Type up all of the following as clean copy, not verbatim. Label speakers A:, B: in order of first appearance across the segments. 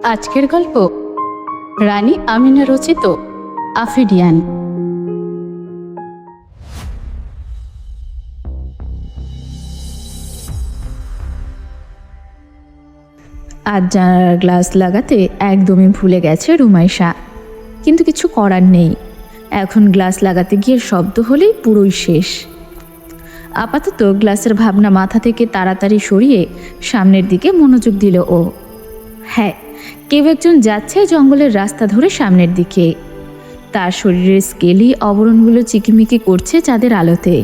A: আজকের গল্প রানী আমিনা রচিত আফিডিয়ান। আজ জানালার গ্লাস লাগাতে একদমই ভুলে গেছে রুমাইশা, কিন্তু কিছু করার নেই। এখন গ্লাস লাগাতে গিয়ে শব্দ হলেই পুরোই শেষ। আপাতত গ্লাসের ভাবনা মাথা থেকে তাড়াতাড়ি সরিয়ে সামনের দিকে মনোযোগ দিল ও। হ্যাঁ, কেউ একজন যাচ্ছে জঙ্গলের রাস্তা ধরে সামনের দিকে। তার শরীরের স্কেলি আবরণগুলো চিকিমিকি করছে চাঁদের আলোতে।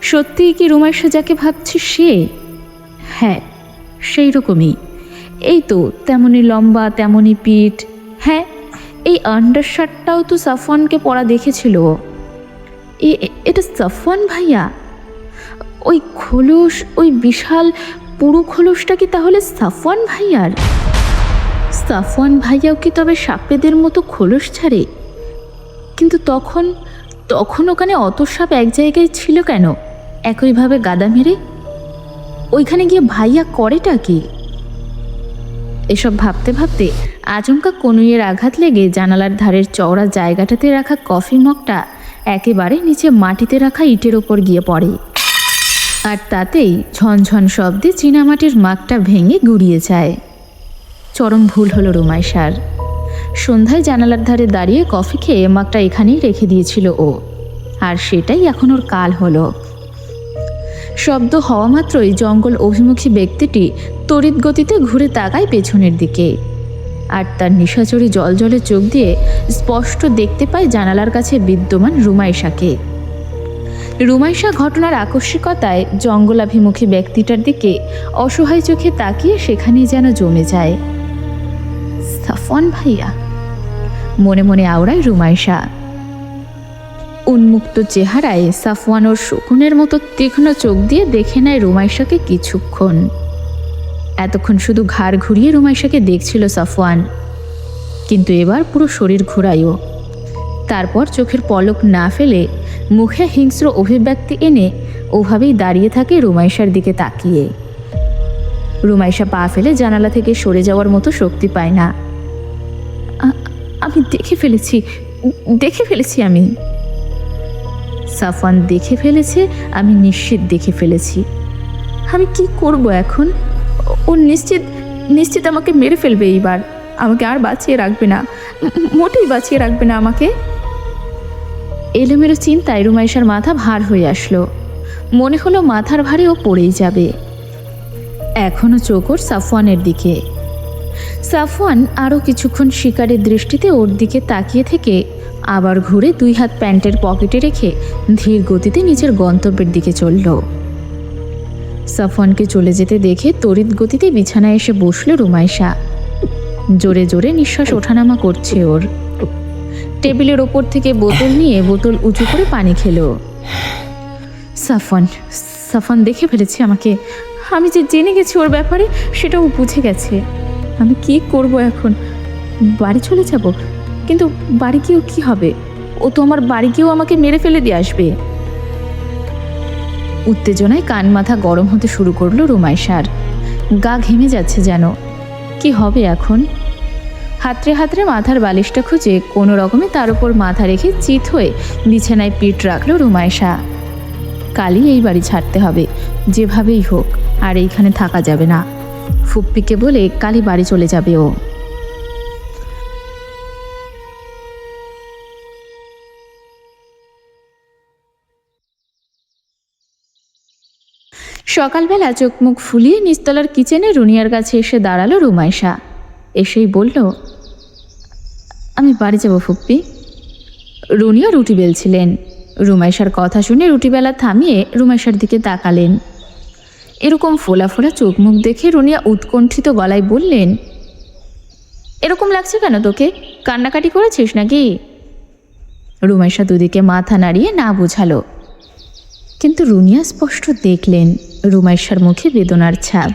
A: সত্যিই কি রুমাইশা যাকে ভাবছে সে? হ্যাঁ, সেই রকমই। এই তো তেমনই লম্বা, তেমনই পিঠ। হ্যাঁ, এই আন্ডারশার্টটাও তো সাফওয়ানকে পরা দেখেছিল। এটা সাফওয়ান ভাইয়া? ওই খোলস, ওই বিশাল পুরো খোলসটা কি তাহলে সাফওয়ান ভাইয়ার? সাফওয়ান ভাইয়াও কি তবে সাপেদের মতো খোলস ছাড়ে? কিন্তু তখন ওখানে অত সাপ এক জায়গায় ছিল কেন, একইভাবে গাদা মেরে? ওইখানে গিয়ে ভাইয়া করেটা কি? এসব ভাবতে ভাবতে আচমকা কনুইয়ের আঘাত লেগে জানালার ধারের চওড়া জায়গাটাতে রাখা কফি মগটা একেবারে নিচে মাটিতে রাখা ইটের ওপর গিয়ে পড়ে। আর তাতেই ঝনঝন শব্দে চীনামাটির মাগটা ভেঙে গুড়িয়ে যায়। চরম ভুল হলো রুমাইশার। সন্ধ্যায় জানালার ধারে দাঁড়িয়ে কফি খেয়ে মাগটা এখানেই রেখে দিয়েছিল ও, আর সেটাই এখন ওর কাল হলো। শব্দ হওয়া মাত্রই জঙ্গল অভিমুখী ব্যক্তিটি তড়িৎ গতিতে ঘুরে তাকায় পেছনের দিকে, আর তার নিশাচরি জলজলে চোখ দিয়ে স্পষ্ট দেখতে পায় জানালার কাছে বিদ্যমান রুমাইশাকে। রুমাইশা ঘটনার আকস্মিকতায় জঙ্গলাভিমুখী ব্যক্তিটার দিকে অসহায় চোখে তাকিয়ে সেখানেই যেন জমে যায়। সাফওয়ান ভাইয়া, মনে মনে আওড়ায় রুমাইশা। উন্মুক্ত চেহারায় সাফওয়ান ওর শকুনের মতো তীক্ষ্ণ চোখ দিয়ে দেখে নেয় রুমাইশাকে কিছুক্ষণ। এতক্ষণ শুধু ঘাড় ঘুরিয়ে রুমাইশাকে দেখছিল সাফওয়ান, কিন্তু এবার পুরো শরীর ঘুরায়ও। তারপর চোখের পলক না ফেলে মুখে হিংস্র অভিব্যক্তি এনে ওভাবেই দাঁড়িয়ে থাকে রুমাইশার দিকে তাকিয়ে। রুমাইশা পা ফেলে জানালা থেকে সরে যাওয়ার মতো শক্তি পায় না। আমি দেখে ফেলেছি আমি। সাফওয়ান দেখে ফেলেছে, আমি নিশ্চিত দেখে ফেলেছি। আমি কি করব এখন? ও নিশ্চিত আমাকে মেরে ফেলবে এইবার। আমাকে আর বাঁচিয়ে রাখবে না, মোটেই বাঁচিয়ে রাখবে না আমাকে। এলোমেলো চিন্তায় রুমাইশার মাথা ভার হয়ে আসলো। মনে হলো মাথার ভারে ও পড়েই যাবে। এখনও চোখ ওর সাফওয়ানের দিকে। সাফওয়ান আরও কিছুক্ষণ শিকারের দৃষ্টিতে ওর দিকে তাকিয়ে থেকে আবার ঘুরে দুই হাত প্যান্টের পকেটে রেখে ধীর গতিতে নিজের গন্তব্যের দিকে চলল। সাফওয়ানকে চলে যেতে দেখে তড়িৎ গতিতে বিছানায় এসে বসল রুমাইশা। জোরে জোরে নিঃশ্বাস ওঠানামা করছে ওর। টেবিলের ওপর থেকে বোতল নিয়ে বোতল উঁচু করে পানি খেলো। সাফওয়ান দেখে ফেলেছে আমাকে। আমি যে জেনে গেছি ওর ব্যাপারে সেটাও বুঝে গেছে। আমি কি করব এখন? বাড়ি চলে যাব, কিন্তু বাড়ি গিয়েও কি হবে? ও তো আমার বাড়ি গিয়েও আমাকে মেরে ফেলে দিয়ে আসবে। উত্তেজনায় কান মাথা গরম হতে শুরু করলো রুমাইশার। গা ঘেমে যাচ্ছে যেন। কি হবে এখন? হাতড়ে মাথার বালিশটা খুঁজে কোনো রকমে তার উপর মাথা রেখে চিত হয়ে বিছানায় পিঠ রাখলো রুমাইশা। কালই এই বাড়ি ছাড়তে হবে, যেভাবেই হোক। আর এইখানে থাকা যাবে না। ফুপ্পিকে বলে কালই বাড়ি চলে যাবে ও। সকালবেলা চোখ মুখ ফুলিয়ে নিচতলার কিচেনে রুনিয়ার কাছে এসে দাঁড়ালো রুমাইশা। এসেই বলল, আমি বাড়ি যাব ফুপ্পি। রুনিয়া রুটি বেলছিলেন। রুমাইশার কথা শুনে রুটি বেলা থামিয়ে রুমাইশার দিকে তাকালেন। এরকম ফোলা ফোলা চোখ মুখ দেখে রুনিয়া উৎকণ্ঠিত গলায় বললেন, এরকম লাগছে কেন তোকে? কান্নাকাটি করেছিস নাকি? রুমাইশা দুদিকে মাথা নাড়িয়ে না বোঝালো, কিন্তু রুনিয়া স্পষ্ট দেখলেন রুমাইশার মুখে বেদনার ছাপ।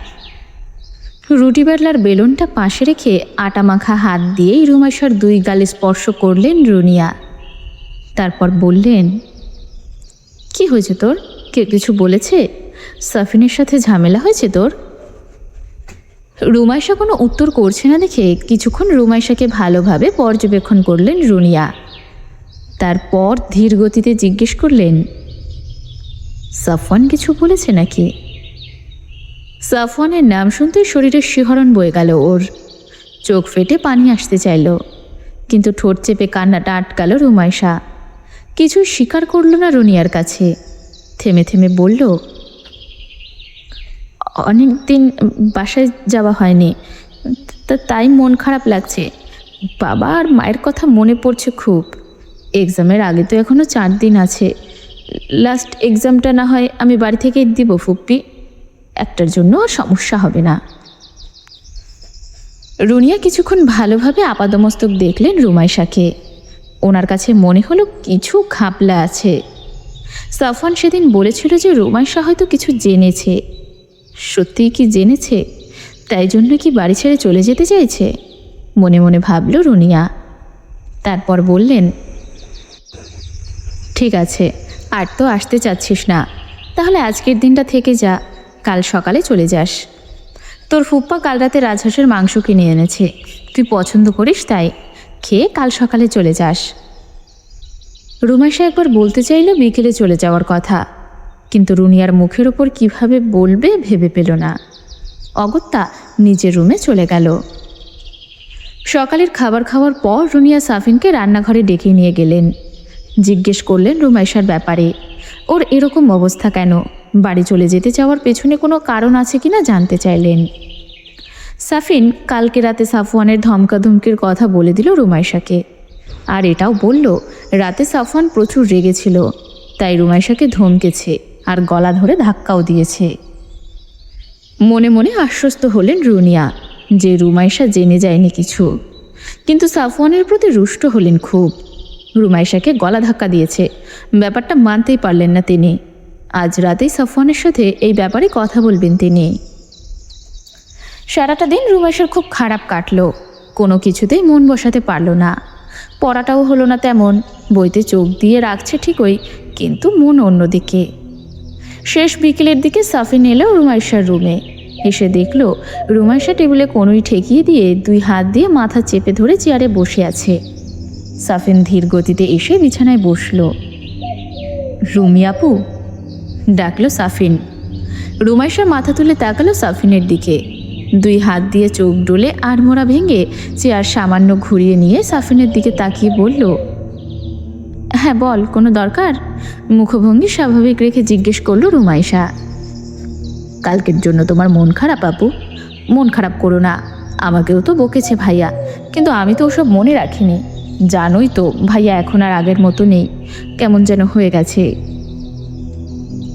A: রুটি বেলার বেলুনটা পাশে রেখে আটা মাখা হাত দিয়েই রুমাইশার দুই গালে স্পর্শ করলেন রুনিয়া। তারপর বললেন, কি হয়েছে তোর? কেউ কিছু বলেছে? সাফিনের সাথে ঝামেলা হয়েছে তোর? রুমাইশা কোনো উত্তর করছে না দেখে কিছুক্ষণ রুমাইশাকে ভালোভাবে পর্যবেক্ষণ করলেন রুনিয়া। তারপর ধীর গতিতে জিজ্ঞেস করলেন, সাফওয়ান কিছু বলেছে নাকি? সাফওয়ানের নাম শুনতে শরীরের শিহরণ বয়ে গেল ওর। চোখ ফেটে পানি আসতে চাইল, কিন্তু ঠোঁট চেপে কান্নাটা আটকাল রুমাইশা। কিছু স্বীকার করল না রুনিয়ার কাছে। থেমে থেমে বলল, অনেক দিন বাসায় যাওয়া হয়নি, তাই মন খারাপ লাগছে। বাবা আর মায়ের কথা মনে পড়ছে খুব। এক্সামের আগে তো এখনও 4 দিন আছে। লাস্ট এক্সামটা না হয় আমি বাড়ি থেকেই দিব ফুপ্পি, একটার জন্য সমস্যা হবে না। রুনিয়া কিছুক্ষণ ভালোভাবে আপাদমস্তক দেখলেন রুমাইশাকে। ওনার কাছে মনে হলো কিছু ঘাপলা আছে। সাফওয়ান সেদিন বলেছিল যে রুমাইশা হয়তো কিছু জেনেছে। সত্যিই কি জেনেছে? তাই জন্য কি বাড়ি ছেড়ে চলে যেতে চাইছে? মনে মনে ভাবল রুনিয়া। তারপর বললেন, ঠিক আছে, আর তো আসতে চাচ্ছিস না, তাহলে আজকের দিনটা থেকে যা, কাল সকালে চলে যাস। তোর ফুপ্পা কাল রাতে রাজহাঁসের মাংস কিনে এনেছে, তুই পছন্দ করিস তাই, খেয়ে কাল সকালে চলে যাস। রুমাইশা একবার বলতে চাইল বিকেলে চলে যাওয়ার কথা, কিন্তু রুনিয়ার মুখের ওপর কিভাবে বলবে ভেবে পেল না। অগত্যা নিজের রুমে চলে গেল। সকালের খাবার খাওয়ার পর রুনিয়া সাফিনকে রান্নাঘরে ডেকে নিয়ে গেলেন। জিজ্ঞেস করলেন রুমাইশার ব্যাপারে, ওর এরকম অবস্থা কেন, বাড়ি চলে যেতে চাওয়ার পেছনে কোনো কারণ আছে কিনা জানতে চাইলেন। সাফিন কালকে রাতে সাফওয়ানের ধমকাধমকির কথা বলে দিল রুমাইশাকে, আর এটাও বলল রাতে সাফওয়ান প্রচুর রেগেছিল, তাই রুমাইশাকে ধমকেছে আর গলা ধরে ধাক্কাও দিয়েছে। মনে মনে আশ্বস্ত হলেন রুনিয়া যে রুমাইশা জেনে যায়নি কিছু, কিন্তু সাফওয়ানের প্রতি রুষ্ট হলেন খুব। রুমাইশাকে গলা ধাক্কা দিয়েছে, ব্যাপারটা মানতেই পারলেন না তিনি। আজ রাতেই সাফওয়ানের সাথে এই ব্যাপারে কথা বলবেন তিনি। সারাটা দিন রুমাইশার খুব খারাপ কাটলো, কোনো কিছুতেই মন বসাতে পারল না। পড়াটাও হলো না তেমন, বইতে চোখ দিয়ে রাখছে ঠিকই, কিন্তু মন অন্যদিকে। শেষ বিকেলের দিকে সাফিন এলো রুমাইশার রুমে। এসে দেখল রুমাইশা টেবিলে কোনোই ঠেকিয়ে দিয়ে 2 হাত দিয়ে মাথা চেপে ধরে চেয়ারে বসে আছে। সাফিন ধীর গতিতে এসে বিছানায় বসল। রুমি আপু, ডাকলো সাফিন। রুমাইশা মাথা তুলে তাকালো সাফিনের দিকে। 2 হাত দিয়ে চোখ ডলে আড়মোড়া ভেঙে চেয়ার সামান্য ঘুরিয়ে নিয়ে সাফিনের দিকে তাকিয়ে বলল, হ্যাঁ বল, কোনো দরকার? মুখভঙ্গি স্বাভাবিক রেখে জিজ্ঞেস করলো রুমাইশা। কালকের জন্য তোমার মন খারাপ আপু? মন খারাপ করো না, আমাকেও তো বকেছে ভাইয়া, কিন্তু আমি তো ওসব মনে রাখিনি। জানোই তো ভাইয়া এখন আর আগের মতো নেই, কেমন যেন হয়ে গেছে।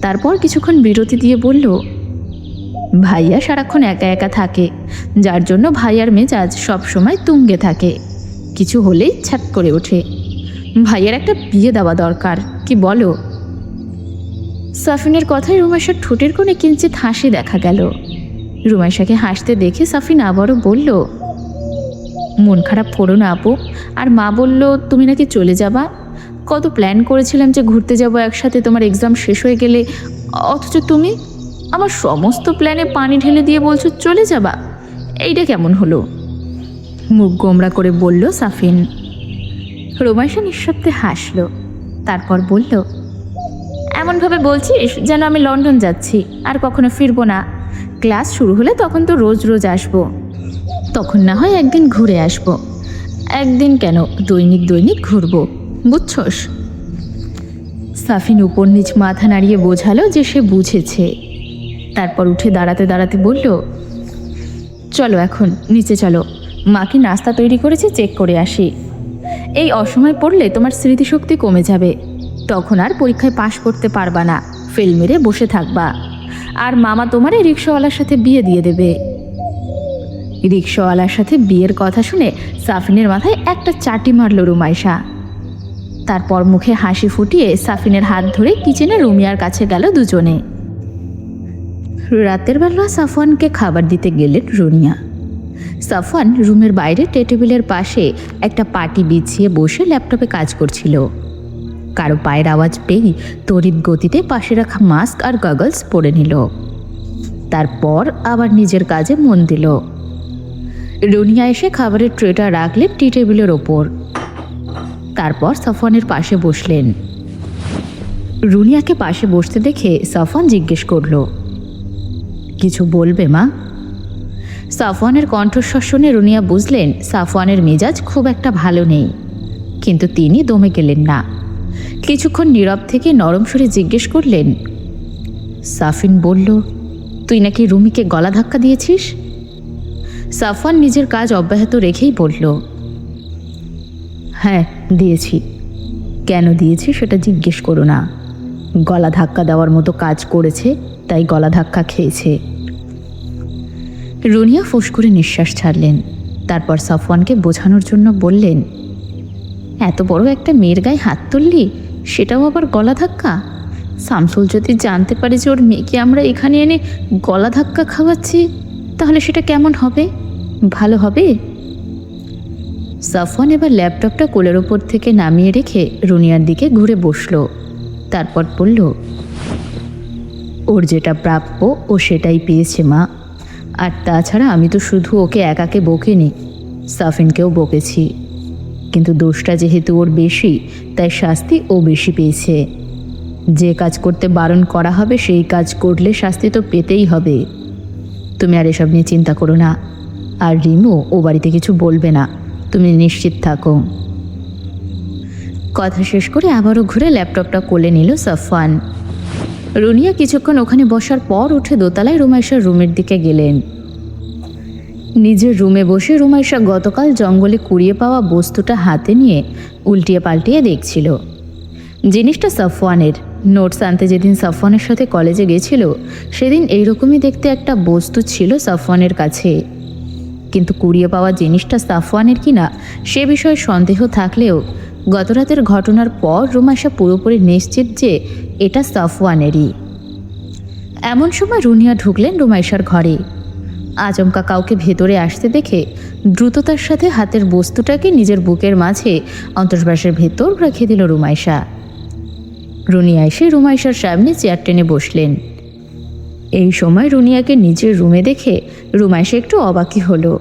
A: তারপর কিছুক্ষণ বিরতি দিয়ে বলল, ভাইয়া সারাক্ষণ একা একা থাকে, যার জন্য ভাইয়ার মেজাজ সবসময় তুঙ্গে থাকে, কিছু হলেই ছ্যাট করে ওঠে। ভাইয়ার একটা বিয়ে দেওয়া দরকার, কি বলো? সাফিনের কথায় রুমাইশার ঠোঁটের কোণে কিঞ্চিত হাসি দেখা গেল। রুমাইশাকে হাসতে দেখে সাফিন আবারও বলল, মন খারাপ করো না আপু। আর মা বলল তুমি নাকি চলে যাবা। কত প্ল্যান করেছিলাম যে ঘুরতে যাব একসাথে, তোমার এক্সাম শেষ হয়ে গেলে, অথচ তুমি আমার সমস্ত প্ল্যানে পানি ঢেলে দিয়ে বলছো চলে যাবা। এইটা কেমন হলো? মুখ গোমরা করে বলল সাফিন। রুমাইশা নিঃশব্দে হাসল, তারপর বলল, এমনভাবে বলছিস যেন আমি লন্ডন যাচ্ছি আর কখনো ফিরবো না। ক্লাস শুরু হলে তখন তো রোজ রোজ আসবো, তখন না হয় একদিন ঘুরে আসবো। একদিন কেন, দৈনিক দৈনিক ঘুরবো, বুঝছস? সাফিন উপর নিচ মাথা নাড়িয়ে বোঝালো যে সে বুঝেছে। তারপর উঠে দাঁড়াতে দাঁড়াতে বলল, চলো এখন নিচে চলো, মা কি নাস্তা তৈরি করেছে চেক করে আসি। এই অসময় পড়লে তোমার স্মৃতিশক্তি কমে যাবে, তখন আর পরীক্ষায় পাশ করতে পারবা না, ফেল মেরে বসে থাকবা। আর মামা তোমার এই রিক্সাওয়ালার সাথে বিয়ে দিয়ে দেবে। রিক্সাওয়ালার সাথে বিয়ের কথা শুনে সাফিনের মাথায় একটা চাটি মারল রুমাইশা। তারপর মুখে হাসি ফুটিয়ে সাফিনের হাত ধরে কিচেনে রুমিয়ার কাছে গেল দুজনে। রাতের বেলা সাফওয়ানকে খাবার দিতে গেলেন রুনিয়া। সাফওয়ান রুমের বাইরে টেবিলের পাশে একটা পাটি বিছিয়ে বসে ল্যাপটপে কাজ করছিল। কারো পায়ের আওয়াজ পেয়েই তড়িৎ গতিতে পাশে রাখা মাস্ক আর গগলস পরে নিল। তারপর আবার নিজের কাজে মন দিল। রুনিয়া এসে খাবারের ট্রেটা রাখলেন টি টেবিলের ওপর। তারপর সাফওয়ানের পাশে বসলেন। রুনিয়াকে পাশে বসতে দেখে সাফওয়ান জিজ্ঞেস করল, কিছু বলবে মা? সাফওয়ানের কণ্ঠস্বর শুনে রুনিয়া বুঝলেন সাফওয়ানের মেজাজ খুব একটা ভালো নেই, কিন্তু তিনি দমে গেলেন না। কিছুক্ষণ নীরব থেকে নরম সুরে জিজ্ঞেস করলেন, সাফিন বলল তুই নাকি রুমিকে গলা ধাক্কা দিয়েছিস? সাফওয়ান নিজের কাজ অব্যাহত রেখেই বলল, হ্যাঁ দিয়েছি। কেন দিয়েছি সেটা জিজ্ঞেস করো না। গলা ধাক্কা দেওয়ার মতো কাজ করেছে, তাই গলা ধাক্কা খেয়েছে। রুনিয়া ফুঁস করে নিঃশ্বাস ছাড়লেন। তারপর সাফওয়ানকে বোঝানোর জন্য বললেন, এত বড় একটা মেয়ের গায়ে হাত তুললি, সেটাও আবার গলা ধাক্কা? শামসুল যদি জানতে পারে যে ওর মেয়েকে আমরা এখানে এনে গলা ধাক্কা খাওয়াচ্ছি, তাহলে সেটা কেমন হবে? ভালো হবে? সাফওয়ান এবার ল্যাপটপটা কোলের ওপর থেকে নামিয়ে রেখে রুনিয়ার দিকে ঘুরে বসল। তারপর বলল, ওর যেটা প্রাপ্য ও সেটাই পেয়েছে মা। আর তাছাড়া আমি তো শুধু ওকে একাকে বকিনি, সাফিনকেও বকেছি। কিন্তু দোষটা যেহেতু ওর বেশি, তাই শাস্তি ও বেশি পেয়েছে। যে কাজ করতে বারণ করা হবে সেই কাজ করলে শাস্তি তো পেতেই হবে। তুমি আর এসব নিয়ে চিন্তা করো না। আর রিমু ও বাড়িতে কিছু বলবে না, তুমি নিশ্চিত থাকো। কথা শেষ করে আবারও ঘুরে ল্যাপটপটা কোলে নিল সাফওয়ান। রুনিয়া কিছুক্ষণ ওখানে বসার পর উঠে দোতলায় রুমাইশার রুমের দিকে গেলেন। নিজের রুমে বসে রুমাইশা গতকাল জঙ্গলে কুড়িয়ে পাওয়া বস্তুটা হাতে নিয়ে উল্টিয়ে পাল্টিয়ে দেখছিল। জিনিসটা সাফওয়ানের। নোটস আনতে যেদিন সাফওয়ানের সাথে কলেজে গেছিল, সেদিন এইরকমই দেখতে একটা বস্তু ছিল সাফওয়ানের কাছে। কিন্তু কুড়িয়ে পাওয়া জিনিসটা সাফওয়ানের কিনা সে বিষয়ে সন্দেহ থাকলেও গতরাতের ঘটনার পর রুমাইশা পুরোপুরি নিশ্চিত যে এটা সাফওয়ানেরই। এমন সময় রুনিয়া ঢুকলেন রুমাইশার ঘরে। আচমকা কাউকে ভেতরে আসতে দেখে দ্রুততার সাথে হাতের বস্তুটাকে নিজের বুকের মাঝে অন্তর্বাসের ভেতর রেখে দিল রুমাইশা। রুনিয়া এসে রুমাইশার সামনে চেয়ার টেনে বসলেন। এই সময় রুনিয়াকে নিজের রুমে দেখে রুমাইশা একটু অবাকই হলো।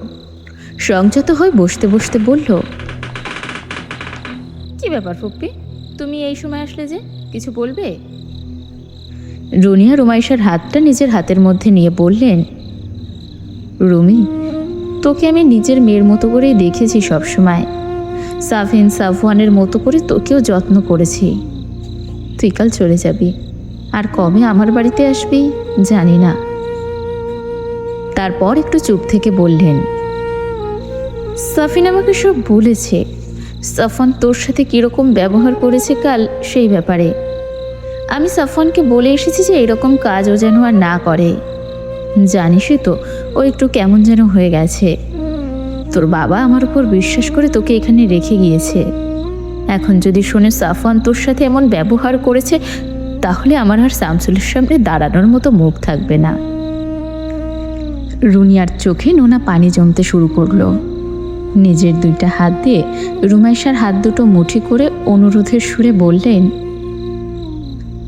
A: সংযত হয়ে বসতে বসতে বলল, কি ব্যাপার ফুপ্পি, তুমি এই সময় আসলে যে, কিছু বলবে? রুনিয়া রুমাইশার হাতটা নিজের হাতের মধ্যে নিয়ে বললেন, রুমি, তোকে আমি নিজের মেয়ের মতো করেই দেখেছি সবসময়। সাফিন সাফওয়ানের মতো করে তোকেও যত্ন করেছি। তুই কাল চলে যাবি, আর কবে আমার বাড়িতে আসবি জানি না। তারপর একটু চুপ থেকে বললেন, সাফিন আমাকে সব বলেছে। সাফওয়ান তোর সাথে কীরকম ব্যবহার করেছে কাল, সেই ব্যাপারে। আমি সাফওয়ানকে বলে এসেছি যে এরকম কাজও যেন আর না করে। জানিসই তো ও একটু কেমন যেন হয়ে গেছে। তোর বাবা আমার উপর বিশ্বাস করে তোকে এখানে রেখে গিয়েছে। এখন যদি শোনে সাফওয়ান তোর সাথে এমন ব্যবহার করেছে, তাহলে আমার আর শামসুলের সামনে দাঁড়ানোর মতো মুখ থাকবে না। রুনিয়ার চোখে নোনা পানি জমতে শুরু করলো। নিজের দুইটা হাত দিয়ে রুমাইশার হাত দুটো মুঠি করে অনুরোধের সুরে বললেন,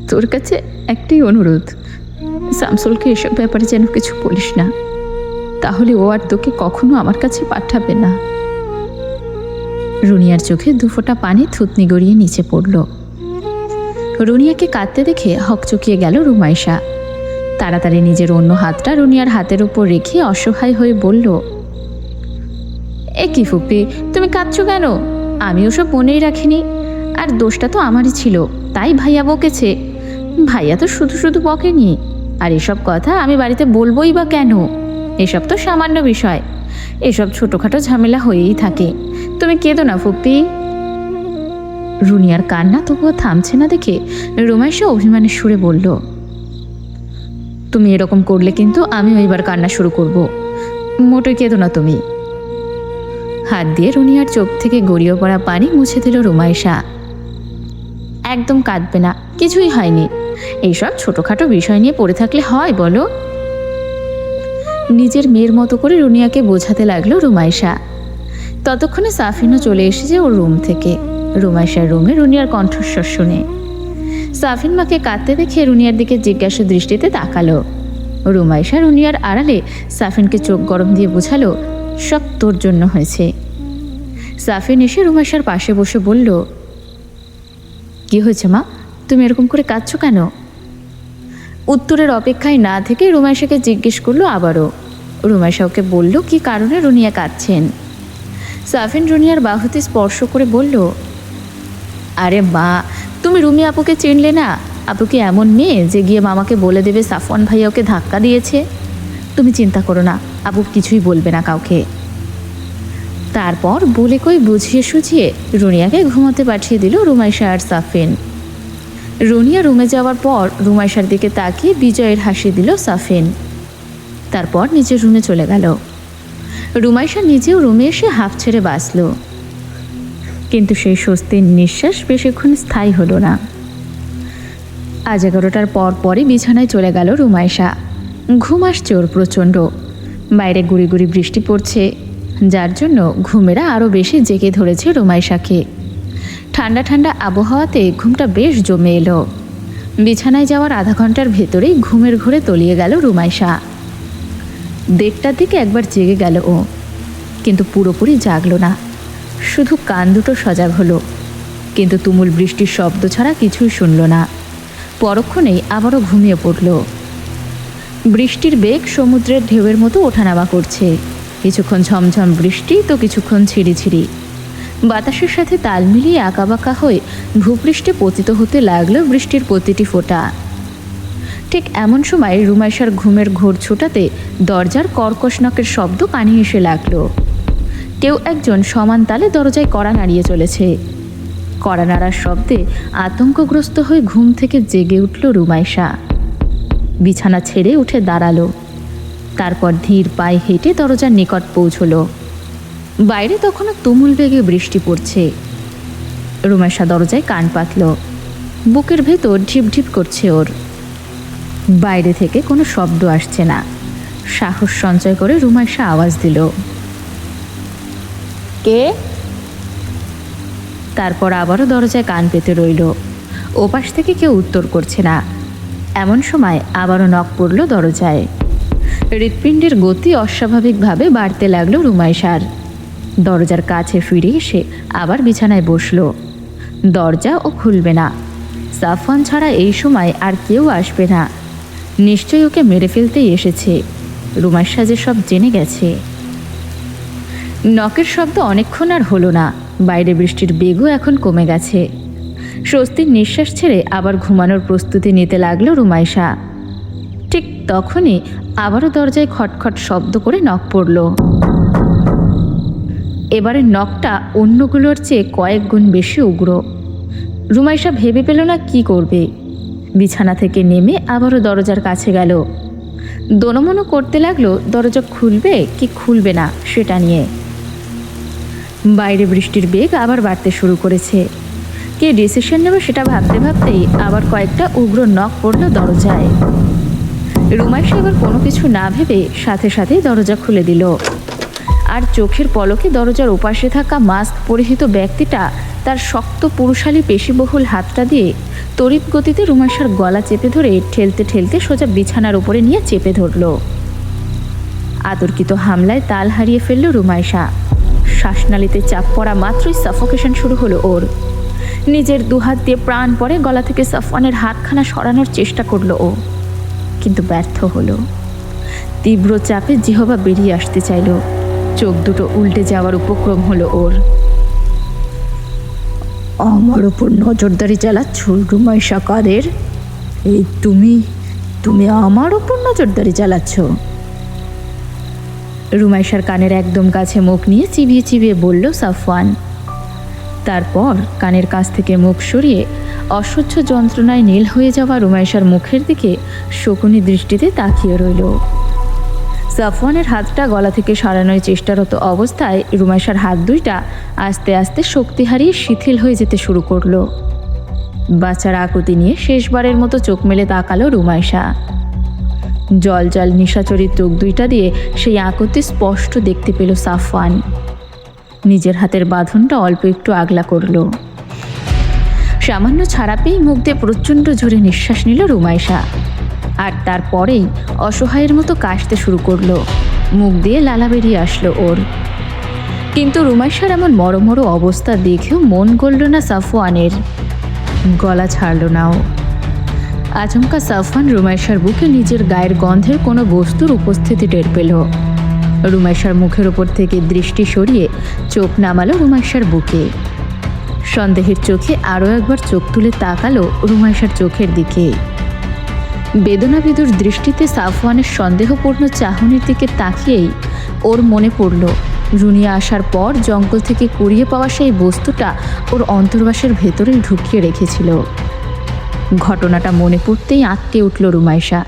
A: তোর কাছে একটাই অনুরোধ, শামসুলকে এসব ব্যাপারে যেন কিছু বলিস না, তাহলে ও আর তোকে কখনো আমার কাছে পাঠাবে না। রুনিয়ার চোখে দুফোঁটা পানি থুতনি গড়িয়ে নিচে পড়ল। রুনিয়াকে কাঁদতে দেখে হকচকিয়ে গেল রুমাইশা। তাড়াতাড়ি নিজের অন্য হাতটা রুনিয়ার হাতের উপর রেখে অসহায় হয়ে বলল, এ কি ফুপি, তুমি কাঁদছো কেন? আমি ওসব মনেই রাখিনি। আর দোষটা তো আমারই ছিল, তাই ভাইয়া বকেছে। ভাইয়া তো শুধু শুধু বকেনি। আর এসব কথা আমি বাড়িতে বলবোই বা কেন? এসব তো সামান্য বিষয়, এসব ছোটোখাটো ঝামেলা হয়েই থাকে। তুমি কেঁদো না ফুপি। রুনিয়ার কান্না তবুও থামছে না দেখে রুমাইশা অভিমানের সুরে বলল, তুমি এরকম করলে কিন্তু আমিও এবার কান্না শুরু করব। মোটেই কেঁদো না তুমি। হাত দিয়ে রুনিয়ার চোখ থেকে গড়িয়ে পড়া পানি মুছে দিল রুমাইশা। একদম কাঁদবে না, কিছুই হয়নি। এইসব ছোটোখাটো বিষয় নিয়ে পড়ে থাকলে হয় বলো? নিজের মেয়ের মতো করে রুনিয়াকে বোঝাতে লাগলো রুমাইশা। ততক্ষণে সাফিনও চলে এসেছে ওর রুম থেকে। রুমাইশার রুমে রুনিয়ার কণ্ঠস্বর শুনে সাফিন মাকে কাঁদতে দেখে রুনিয়ার দিকে জিজ্ঞাসা দৃষ্টিতে তাকালো। রুমাইশা রুনিয়ার আড়ালে সাফিনকে চোখ গরম দিয়ে বোঝালো, সব তোর জন্য হয়েছে। সাফিন এসে রুমাইশার পাশে বসে বলল, কি হয়েছে মা, তুমি এরকম করে কাঁদছো কেন? উত্তরের অপেক্ষায় না থেকে রুমাইশাকে জিজ্ঞেস করলো আবারও। রুমাইশা ওকে বলল কি কারণে রুনিয়া কাঁদছেন। সাফিন রুনিয়ার বাহুতে স্পর্শ করে বলল, আরে মা, তুমি রুমি আপুকে চিনলে না? আপু কি এমন মেয়ে যে গিয়ে মামাকে বলে দেবে সাফওয়ান ভাইয়া ওকে ধাক্কা দিয়েছে? তুমি চিন্তা করো না, আপু কিছুই বলবে না কাউকে। তারপর বলে কই বুঝিয়ে সুঝিয়ে রুনিয়াকে ঘুমাতে পাঠিয়ে দিল রুমাইশা আর সাফিন। রুনিয়া রুমে যাওয়ার পর রুমাইশার দিকে তাকিয়ে বিজয়ের হাসি দিল সাফিন। তারপর নিজের রুমে চলে গেল। রুমাইশা নিজেও রুমে এসে হাঁফ ছেড়ে বাঁচল, কিন্তু সেই স্বস্তির নিঃশ্বাস বেশিক্ষণ স্থায়ী হলো না। আজ 11টার পরই বিছানায় চলে গেল রুমাইশা। ঘুম আসছে ওর প্রচণ্ড। বাইরে গুড়ি গুড়ি বৃষ্টি পড়ছে, যার জন্য ঘুমেরা আরও বেশি জেগে ধরেছে রুমাইশাকে। ঠান্ডা ঠান্ডা আবহাওয়াতে ঘুমটা বেশ জমে এলো। বিছানায় যাওয়ার আধা ঘন্টার ভেতরেই ঘুমের ঘোরে তলিয়ে গেল রুমাইশা। 1:30টার দিকে একবার জেগে গেল ও, কিন্তু পুরোপুরি জাগলো না, শুধু কান দুটো সজাগ হলো, কিন্তু তুমুল বৃষ্টির শব্দ ছাড়া কিছুই শুনল না। পরক্ষণেই আবারও ঘুমিয়ে পড়ল। বৃষ্টির বেগ সমুদ্রের ঢেউয়ের মতো ওঠানামা করছে। কিছুক্ষণ ঝমঝম বৃষ্টি তো কিছুক্ষণ ছিঁড়িছিড়ি। বাতাসের সাথে তাল মিলিয়ে আঁকাবাঁকা হয়ে ভূপৃষ্ঠে পতিত হতে লাগলো বৃষ্টির প্রতিটি ফোঁটা। ঠিক এমন সময় রুমাইশার ঘুমের ঘোর ছোটাতে দরজার কর্কশ নখের শব্দ কানে এসে লাগলো। কেউ একজন সমান তালে দরজায় কড়া নাড়িয়ে চলেছে। কড়া নাড়ার শব্দে আতঙ্কগ্রস্ত হয়ে ঘুম থেকে জেগে উঠল রুমাইশা। বিছানা ছেড়ে উঠে দাঁড়ালো। তারপর ধীর পায়ে হেঁটে দরজার নিকট পৌঁছল। বাইরে তখনও তুমুল বেগে বৃষ্টি পড়ছে। রুমাইশা দরজায় কান পাতল। বুকের ভেতর ঢিপঢিপ করছে ওর। বাইরে থেকে কোনো শব্দ আসছে না। সাহস সঞ্চয় করে রুমাইশা আওয়াজ দিল, কে? তারপর আবারও দরজায় কান পেতে রইল। ওপাশ থেকে কেউ উত্তর করছে না। এমন সময় আবারও নক পড়ল দরজায়। হৃৎপিণ্ডের গতি অস্বাভাবিকভাবে বাড়তে লাগলো রুমাইশার। দরজার কাছে ফিরে এসে আবার বিছানায় বসল। দরজা ও খুলবে না। সাফওয়ান ছাড়া এই সময় আর কেউ আসবে না। নিশ্চয়ই ওকে মেরে ফেলতেই এসেছে। রুমাইশা যে সব জেনে গেছে। নকের শব্দ অনেকক্ষণ আর হলো না। বাইরে বৃষ্টির বেগও এখন কমে গেছে। স্বস্তির নিঃশ্বাস ছেড়ে আবার ঘুমানোর প্রস্তুতি নিতে লাগলো রুমাইশা। ঠিক তখনই আবারও দরজায় খটখট শব্দ করে নক পড়ল। এবারে নকটা অন্যগুলোর চেয়ে কয়েক গুণ বেশি উগ্র। রুমাইশা ভেবে পেল না কি করবে। বিছানা থেকে নেমে আবারও দরজার কাছে গেল। দোনমনো করতে লাগলো দরজা খুলবে কি খুলবে না সেটা নিয়ে। বাইরে বৃষ্টির বেগ আবার বাড়তে শুরু করেছে। কে ডিসিশন নেবে সেটা ভাবতে ভাবতেই আবার কয়েকটা উগ্র নক পড়ল দরজায়। রুমাইশা এবার কোনো কিছু না ভেবে সাথে সাথেই দরজা খুলে দিল। আর চোখের পলকে দরজার ওপাশে থাকা মাস্ক পরিহিত ব্যক্তিটা তার শক্ত পুরুষালী পেশিবহুল হাতটা দিয়ে তড়িৎ গতিতে রুমাইশার গলা চেপে ধরে ঠেলতে ঠেলতে সোজা বিছানার উপরে নিয়ে চেপে ধরল। আতর্কিত হামলায় তাল হারিয়ে ফেলল রুমাইশা। শ্বাসনালীতে চাপ পড়া মাত্রই সাফোকেশন শুরু হলো ওর। নিজের দুহাত দিয়ে প্রাণ পরে গলা থেকে সাফওয়ানের হাতখানা সরানোর চেষ্টা করলো ও, কিন্তু ব্যর্থ হলো। তীব্র চাপে জিহবা বেরিয়ে আসতে চাইল। চোখ দুটো উল্টে যাওয়ার উপক্রম হলো ওর। আমার উপর নজরদারি চালাচ্ছ রুমাইশা কাদের? এই তুমি আমার উপর নজরদারি চালাচ্ছ? রুমাইশার কানের একদম কাছে মুখ নিয়ে চিবিয়ে চিবিয়ে বলল সাফওয়ান। তারপর কানের কাছ থেকে মুখ সরিয়ে অসহ্য যন্ত্রণায় নীল হয়ে যাওয়া রুমাইশার মুখের দিকে শকুনি দৃষ্টিতে তাকিয়ে রইল। সাফওয়ানের হাতটা গলা থেকে সরানোর চেষ্টারত অবস্থায় রুমাইশার হাত দুইটা আস্তে আস্তে শক্তি হারিয়ে শিথিল হয়ে যেতে শুরু করলো। বাচ্চার আকুতি নিয়ে শেষবারের মতো চোখ মেলে তাকালো রুমাইশা। জল জল নিশাচরী চোখ দুইটা দিয়ে সেই আকুতি স্পষ্ট দেখতে পেল সাফওয়ান। নিজের হাতের বাঁধনটা অল্প একটু আগলা করল। সামান্য ছাড়া পেয়ে মুখ দিয়ে প্রচণ্ড জোরে নিঃশ্বাস নিল রুমাইশা। আর তারপরেই অসহায়ের মতো কাশতে শুরু করলো। মুখ দিয়ে লালা বেরিয়ে আসলো ওর। কিন্তু রুমাইশার এমন মরমর অবস্থা দেখেও মন গলল না সাফওয়ানের। গলা ছাড়ল না ও। আচমকা সাফওয়ান রুমাইশার বুকে নিজের গায়ের গন্ধের কোনো বস্তুর উপস্থিতি টের পেল। রুমাইশার মুখের ওপর থেকে দৃষ্টি সরিয়ে চোখ নামালো রুমাইশার বুকে। সন্দেহের চোখে আরও একবার চোখ তুলে তাকালো রুমাইশার চোখের দিকে। বেদনাবিদুর দৃষ্টিতে সাফওয়ানের সন্দেহপূর্ণ চাহনির দিকে তাকিয়েই ওর মনে পড়ল রুনিয়া আসার পর জঙ্গল থেকে কুড়িয়ে পাওয়া সেই বস্তুটা ওর অন্তর্বাসের ভেতরেই ঢুকিয়ে রেখেছিল। ঘটনাটা মনে পড়তেই আঁতকে উঠল রুমাইশা।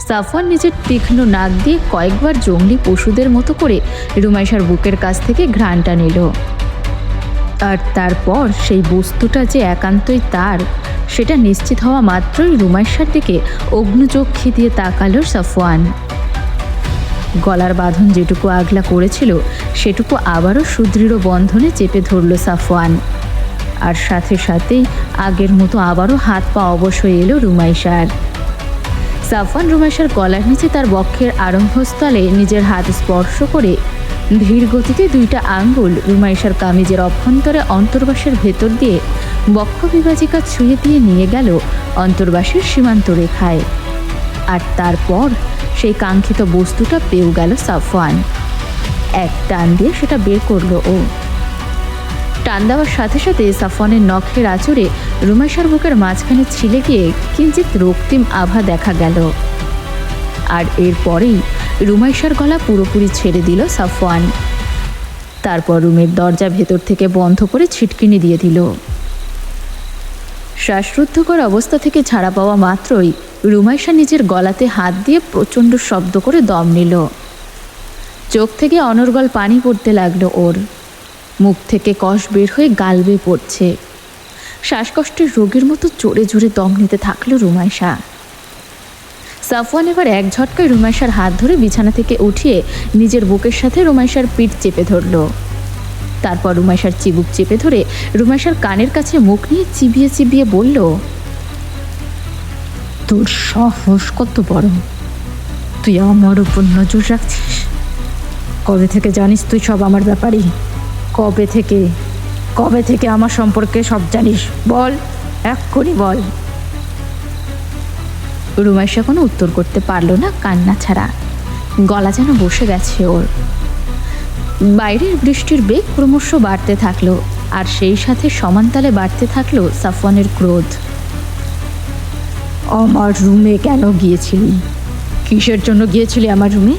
A: সাফওয়ান নিজের তীক্ষ্ণ নাক দিয়ে কয়েকবার জংলি পশুদের মতো করে রুমাইশার বুকের কাছ থেকে ঘ্রাণটা নিল। আর তারপর সেই বস্তুটা যে একান্তই তার সেটা নিশ্চিত হওয়া মাত্রই রুমাইশার দিকে অগ্নুচক্ষি দিয়ে তাকালো সাফওয়ান। গলার বাঁধন যেটুকু আগলা করেছিল সেটুকু আবারও সুদৃঢ় বন্ধনে চেপে ধরল সাফওয়ান। আর সাথে সাথেই আগের মতো আবারও হাত পা অবশ হয়ে এলো রুমাইশার। সাফওয়ান রুমাইশার গলার নিচে তার বক্ষের আরম্ভস্থলে নিজের হাত স্পর্শ করে ধীর গতিতে দুইটা আঙ্গুল রুমাইশার কামিজের অভ্যন্তরে অন্তর্বাসের ভেতর দিয়ে বক্ষ বিভাজিকা ছুঁয়ে দিয়ে নিয়ে গেল অন্তর্বাসের সীমান্ত রেখায়। আর তারপর সেই কাঙ্ক্ষিত বস্তুটা পেয়েও গেল সাফওয়ান। এক টান দিয়ে সেটা বের করলো ও। টান দেওয়ার সাথে সাথে সাফওয়ানের নখের আঁচড়ে রুমাইশার বুকের মাঝখানে ছিলে গিয়ে কিঞ্চিৎ রক্তিম আভা দেখা গেল। আর এরপরেই রুমাইশার গলা পুরোপুরি ছেড়ে দিল সাফওয়ান। তারপর রুমের দরজা ভেতর থেকে বন্ধ করে ছিটকিনি দিয়ে দিল। শ্বাসরুদ্ধকর অবস্থা থেকে ছাড়া পাওয়া মাত্রই রুমাইশা নিজের গলাতে হাত দিয়ে প্রচণ্ড শব্দ করে দম নিল। চোখ থেকে অনর্গল পানি পড়তে লাগলো ওর। মুখ থেকে কষ বের হয়ে গাল বেয়ে পড়ছে। শ্বাসকষ্টের রোগীর মতো জোরে জোরে দম নিতে থাকলো রুমাইশা। সাফওয়ান এবার এক ঝটকায় রুমাইশার হাত ধরে বিছানা থেকে উঠিয়ে নিজের বুকের সাথে রুমাইশার পিঠ চেপে ধরল। তারপর রুমাইশার চিবুক চেপে ধরে রুমাইশার কানের কাছে মুখ নিয়ে চিবিয়ে চিবিয়ে বলল, তোর সাহস কত বড়! তুই আমার উপর নজর রাখছিস? কবে থেকে জানিস তুই সব আমার ব্যাপারে? কবে থেকে আমার সম্পর্কে সব জানিস? বল, এক্ষুনি বল। রুমাইশা কোনো উত্তর করতে পারল না, কান্না ছাড়া। গলা যেন বসে গেছে ওর। বাইরের বৃষ্টির বেগ ক্রমশ বাড়তে থাকলো, আর সেই সাথে সমানতালে বাড়তে থাকলো সাফওয়ানের ক্রোধ। আমার রুমে কেন গিয়েছিলি? কিসের জন্য গিয়েছিলি আমার রুমে?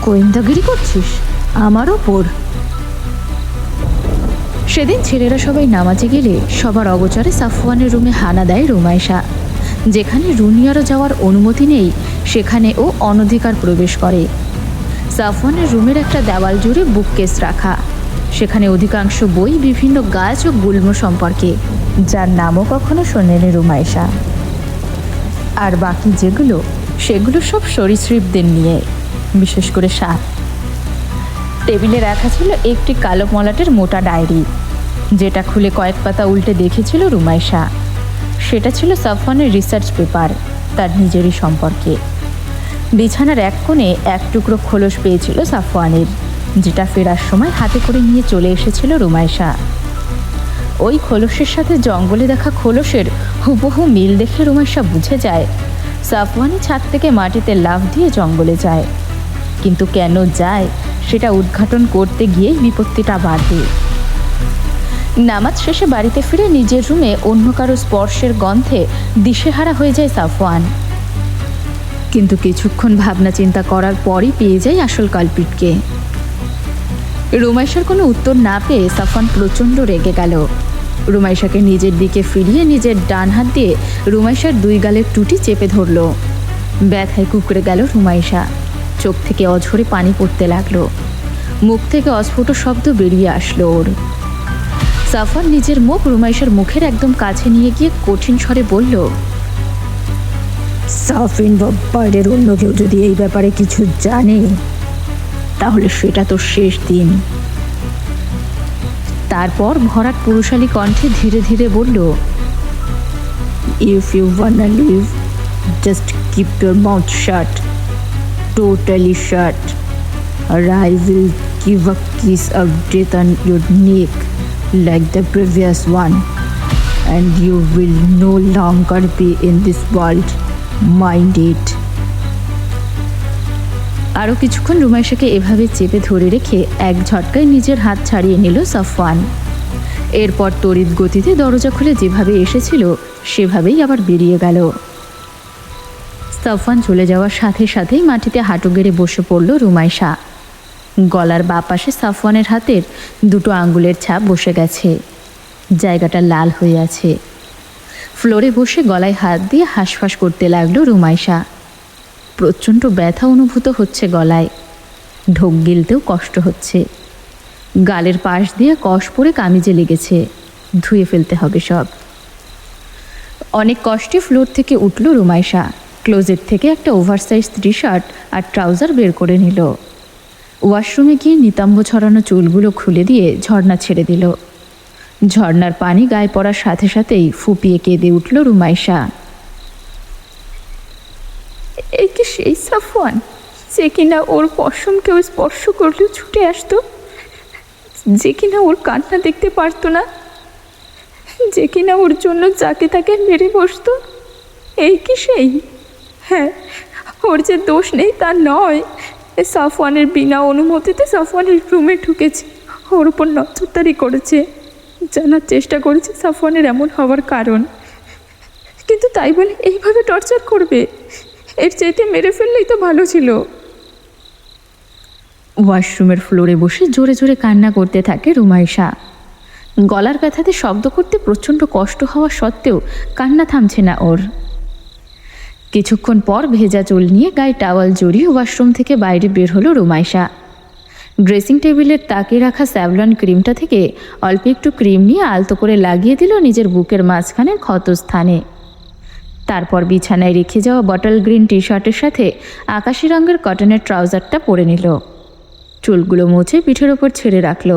A: গোয়েন্দাগিরি করছিস আমার ওপর? সেদিন ছেলেরা সবাই নামাজে গেলে সবার অগোচরে সাফওয়ানের রুমে হানা দেয় রুমাইশা। যেখানে রুনিয়ারও যাওয়ার অনুমতি নেই সেখানে ও অনধিকার প্রবেশ করে। সাফওয়ানের রুমের একটা দেওয়াল জুড়ে বুককেস রাখা, সেখানে অধিকাংশ বই বিভিন্ন গাছ ও গুল্ম সম্পর্কে, যার নামও কখনো শোনেনি রুমাইশা। আর বাকি যেগুলো সেগুলো সব সরীসৃপদের নিয়ে, বিশেষ করে সাপ। টেবিলে রাখা ছিল একটি কালো মলাটের মোটা ডায়েরি, যেটা খুলে কয়েক পাতা উল্টে দেখেছিল রুমাইশা। সেটা ছিল সাফওয়ানের রিসার্চ পেপার, তার নিজেরই সম্পর্কে। বিছানার এক কোণে এক টুকরো খোলস পেয়েছিল সাফওয়ানের, যেটা ফেরার সময় হাতে করে নিয়ে চলে এসেছিল রুমাইশা। ওই খোলসের সাথে জঙ্গলে দেখা খোলসের হুবহু মিল দেখে রুমাইশা বুঝে যায় সাফওয়ানি ছাদ থেকে মাটিতে লাফ দিয়ে জঙ্গলে যায়। কিন্তু কেন যায় সেটা উদ্ঘাটন করতে গিয়েই বিপত্তিটা বাড়বে। নামাজ শেষে বাড়িতে ফিরে নিজের রুমে অন্য কারো স্পর্শের গন্ধে দিশেহারা হয়ে যায় সাফওয়ান। কিন্তু কিছুক্ষণ ভাবনা চিন্তা করার পরই পেয়ে যায় আসল কালপিটকে। রুমাইশার কোনো উত্তর না পেয়ে সাফওয়ান প্রচণ্ড রেগে গেল। রুমাইশাকে নিজের দিকে ফিরিয়ে নিজের ডান হাত দিয়ে রুমাইশার দুই গালের টুটি চেপে ধরল। ব্যথায় কুঁকড়ে গেল রুমাইশা। চোখ থেকে অঝরে পানি পড়তে লাগলো। মুখ থেকে অস্ফুট শব্দ বেরিয়ে আসলো ওর। সাফওয়ান নিজের মুখ রুমাইশার মুখের একদম কাছে নিয়ে গিয়ে কঠিন স্বরে বলল, সাফিন বা বাইরের অন্য কেউ যদি এই ব্যাপারে কিছু জানে তাহলে সেটা তো শেষ দিন। তারপর ভরাট পুরুষালী কণ্ঠে ধীরে ধীরে বলল, if you wanna live just keep your mouth shut. totally shut, or I will give a kiss of death on your neck like the previous one, and you will no longer be in this world. Mind it. আরও কিছুক্ষণ রুমাইশাকে এভাবে চেপে ধরে রেখে এক ঝটকায় নিজের হাত ছাড়িয়ে নিল সাফওয়ান। এরপর তড়িৎ গতিতে দরজা খুলে যেভাবে এসেছিল সেভাবেই আবার বেরিয়ে গেল। সাফওয়ান চলে যাওয়ার সাথে সাথেই মাটিতে হাঁটু গেড়ে বসে পড়ল রুমাইশা। গলার বাঁ পাশে সাফওয়ানের হাতের দুটো আঙ্গুলের ছাপ বসে গেছে, জায়গাটা লাল হয়ে আছে। ফ্লোরে বসে গলায় হাত দিয়ে হাঁসফাঁস করতে লাগলো রুমাইশা। প্রচণ্ড ব্যথা অনুভূত হচ্ছে গলায়, ঢোক গিলতেও কষ্ট হচ্ছে। গালের পাশ দিয়ে কষ পড়ে কামিজে লেগেছে, ধুয়ে ফেলতে হবে সব। অনেক কষ্টে ফ্লোর থেকে উঠল রুমাইশা। ক্লোজেট থেকে একটা ওভারসাইজ টি শার্ট আর ট্রাউজার বের করে নিল। ওয়াশরুমে গিয়ে নিতম্ব ছড়ানো চুলগুলো খুলে দিয়ে ঝর্ণা ছেড়ে দিল। ঝর্ণার পানি গায়ে পড়ার সাথে সাথেই ফুপিয়ে কেঁদে উঠল রুমাইশা। এই কি সেই সাফওয়ান যে কিনা ওর পশমকেও স্পর্শ করলেও ছুটে আসতো, যে কিনা ওর কান্না দেখতে পারতো না, যে কিনা ওর জন্য যাকে তাকে মেরে বসতো? এই কি সেই? হ্যাঁ, ওর যে দোষ নেই তা নয়, সাফওয়ানের বিনা অনুমতিতে সাফওয়ানের রুমে ঢুকেছে, ওর উপর নজরদারি করেছে, জানার চেষ্টা করেছে সাফওয়ানের এমন হওয়ার কারণ, কিন্তু তাই বলে এইভাবে টর্চার করবে? এর চাইতে মেরে ফেললেই তো ভালো ছিল। ওয়াশরুমের ফ্লোরে বসে জোরে জোরে কান্না করতে থাকে রুমাইশা। গলার ব্যথাতে শব্দ করতে প্রচণ্ড কষ্ট হওয়া সত্ত্বেও কান্না থামছে না ওর। কিছুক্ষণ পর ভেজা চুল নিয়ে গায়ে টাওয়াল জড়িয়ে ওয়াশরুম থেকে বাইরে বের হলো রুমাইশা। ড্রেসিং টেবিলের তাকে রাখা স্যাভলন ক্রিমটা থেকে অল্প একটু ক্রিম নিয়ে আলতো করে লাগিয়ে দিল নিজের বুকের মাঝখানের ক্ষতস্থানে। তারপর বিছানায় রেখে যাওয়া বটল গ্রিন টি শার্টের সাথে আকাশি রঙের কটনের ট্রাউজারটা পরে নিল। চুলগুলো মুছে পিঠের ওপর ছেড়ে রাখল।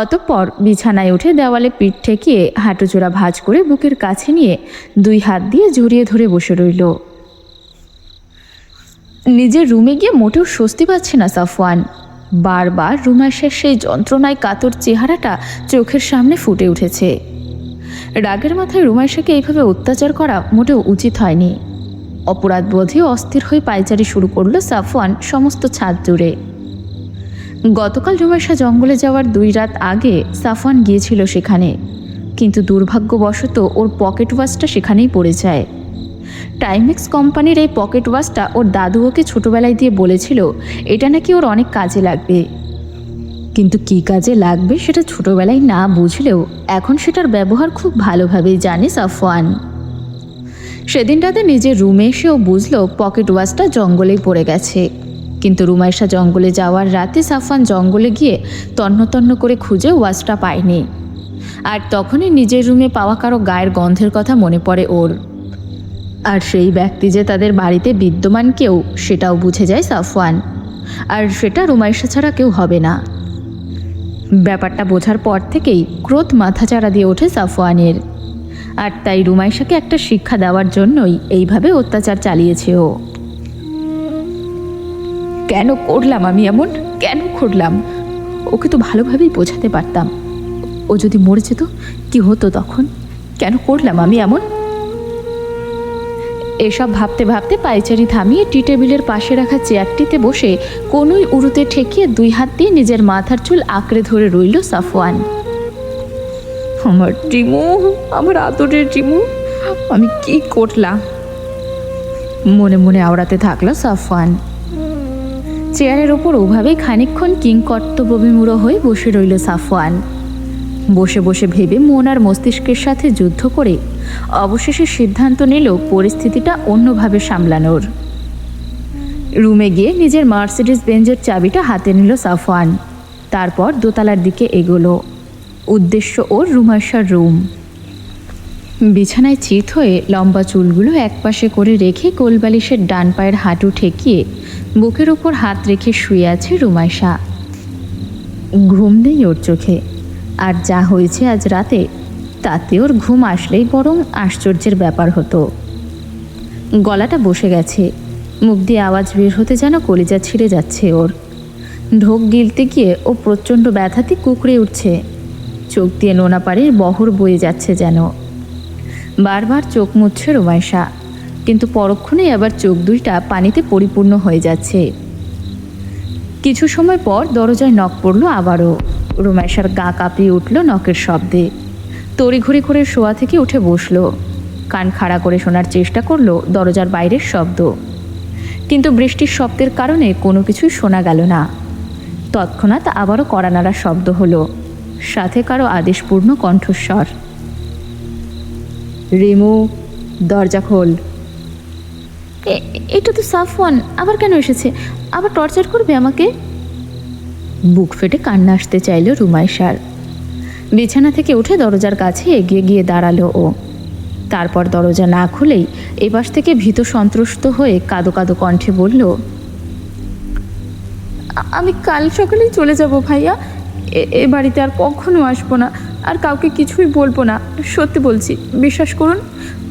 A: অতঃপর বিছানায় উঠে দেওয়ালে পিঠ ঠেকিয়ে হাঁটুচোড়া ভাঁজ করে বুকের কাছে নিয়ে দুই হাত দিয়ে জড়িয়ে ধরে বসে রইল। নিজের রুমে গিয়ে মোটেও স্বস্তি পাচ্ছে না সাফওয়ান। বারবার রুমাইশার সেই যন্ত্রণায় কাতর চেহারাটা চোখের সামনে ফুটে উঠেছে। রাগের মাথায় রুমাইশাকে এইভাবে অত্যাচার করা মোটেও উচিত হয়নি। অপরাধ বোধে অস্থির হয়ে পায়চারি শুরু করলো সাফওয়ান সমস্ত ছাদ জুড়ে। গতকাল রুমাইশা জঙ্গলে যাওয়ার 2 রাত আগে সাফওয়ান গিয়েছিল সেখানে, কিন্তু দুর্ভাগ্যবশত ওর পকেট ওয়াচটা সেখানেই পড়ে যায়। টাইমেক্স কোম্পানির এই পকেট ওয়াচটা ওর দাদু ওকে ছোটোবেলায় দিয়ে বলেছিল এটা নাকি ওর অনেক কাজে লাগবে, কিন্তু কী কাজে লাগবে সেটা ছোটোবেলায় না বুঝলেও এখন সেটার ব্যবহার খুব ভালোভাবেই জানে সাফওয়ান। সেদিন রাতে নিজের রুমে এসেও বুঝলো পকেট ওয়াচটা জঙ্গলেই পড়ে গেছে, কিন্তু রুমাইশা জঙ্গলে যাওয়ার রাতে সাফওয়ান জঙ্গলে গিয়ে তন্ন তন্ন করে খুঁজে ওয়াচটা পায়নি। আর তখনই নিজের রুমে পাওয়া কারো গায়ের গন্ধের কথা মনে পড়ে ওর। আর সেই ব্যক্তি যে তাদের বাড়িতে বিদ্যমান কেউ সেটাও বুঝে যায় সাফওয়ান, আর সেটা রুমাইশা ছাড়া কেউ হবে না। ব্যাপারটা বোঝার পর থেকেই ক্রোধ মাথাচাড়া দিয়ে ওঠে সাফওয়ানের, আর তাই রুমাইশাকে একটা শিক্ষা দেওয়ার জন্যই এইভাবে অত্যাচার চালিয়েছে ও। কেন করলাম আমি এমন? কেন করলাম? ওকে তো ভালোভাবেই বোঝাতে পারতাম। ও যদি মরে যেত কি হতো তখন? কেন করলাম আমি এমন? এসব ভাবতে ভাবতে পায়চারি থামিয়ে টি টেবিলের পাশে রাখা চেয়ারটিতে বসে কোনোই উড়ুতে ঠেকিয়ে 2 হাত দিয়ে নিজের মাথার চুল আঁকড়ে ধরে রইল সাফওয়ান। আমার টিমু, আমার আদরের টিমু, আমি কি করলাম? মনে মনে আওড়াতে থাকলো সাফওয়ান। চেয়ারের ওপর ওভাবেই খানিকক্ষণ কিংকর্তব্যবিমূঢ় হয়ে বসে রইল সাফওয়ান। বসে বসে ভেবে মন আর মস্তিষ্কের সাথে যুদ্ধ করে অবশেষে সিদ্ধান্ত নিল পরিস্থিতিটা অন্যভাবে সামলানোর। রুমে গিয়ে নিজের মার্সিডিজ বেঞ্জের চাবিটা হাতে নিল সাফওয়ান। তারপর দোতলার দিকে এগোলো। উদ্দেশ্য ওর রুমাইশার রুম। বিছানায় চিত হয়ে লম্বা চুলগুলো একপাশে করে রেখে কোলবালিশের ডান পায়ের হাঁটু ঠেকিয়ে বুকের ওপর হাত রেখে শুয়ে আছে রুমাইশা। ঘুম নেই ওর চোখে, আর যা হয়েছে আজ রাতে তাতে ওর ঘুম আসলেই বরং আশ্চর্যের ব্যাপার হতো। গলাটা বসে গেছে, মুখ দিয়ে আওয়াজ বের হতে যেন কলিজা ছিঁড়ে যাচ্ছে ওর। ঢোক গিলতে গিয়ে ও প্রচণ্ড ব্যথাতে কুঁকড়ে উঠছে। চোখ দিয়ে নোনা পানির বহর বয়ে যাচ্ছে যেন। বারবার চোখ মুছছে রুমাইশা, কিন্তু পরক্ষণেই আবার চোখ দুইটা পানিতে পরিপূর্ণ হয়ে যাচ্ছে। কিছু সময় পর দরজায় নক পড়ল আবারও। রুমাইশার গা কাঁপিয়ে উঠল নকের শব্দে। তড়িঘড়ি করে শোয়া থেকে উঠে বসল। কান খাড়া করে শোনার চেষ্টা করলো দরজার বাইরের শব্দ, কিন্তু বৃষ্টির শব্দের কারণে কোনো কিছুই শোনা গেল না। তৎক্ষণাৎ আবারও কড়া নাড়ার শব্দ হলো, সাথে কারো আদেশপূর্ণ কণ্ঠস্বর। রিমু, দরজা খোল। এটা তো সাফওয়ান, আবার কেন এসেছে? আবার টর্চার করবে আমাকে? বুক ফেটে কান্না আসতে চাইল রুমাইশার। বিছানা থেকে উঠে দরজার কাছে এগিয়ে গিয়ে দাঁড়ালো ও। তারপর দরজা না খুলেই এপাশ থেকে ভীত সন্ত্রস্ত হয়ে কাঁদো কাঁদো কণ্ঠে বলল, আমি কাল সকালেই চলে যাব ভাইয়া। এ বাড়িতে আর কখনো আসবো না, আর কাউকে কিছুই বলবো না। সত্যি বলছি, বিশ্বাস করুন।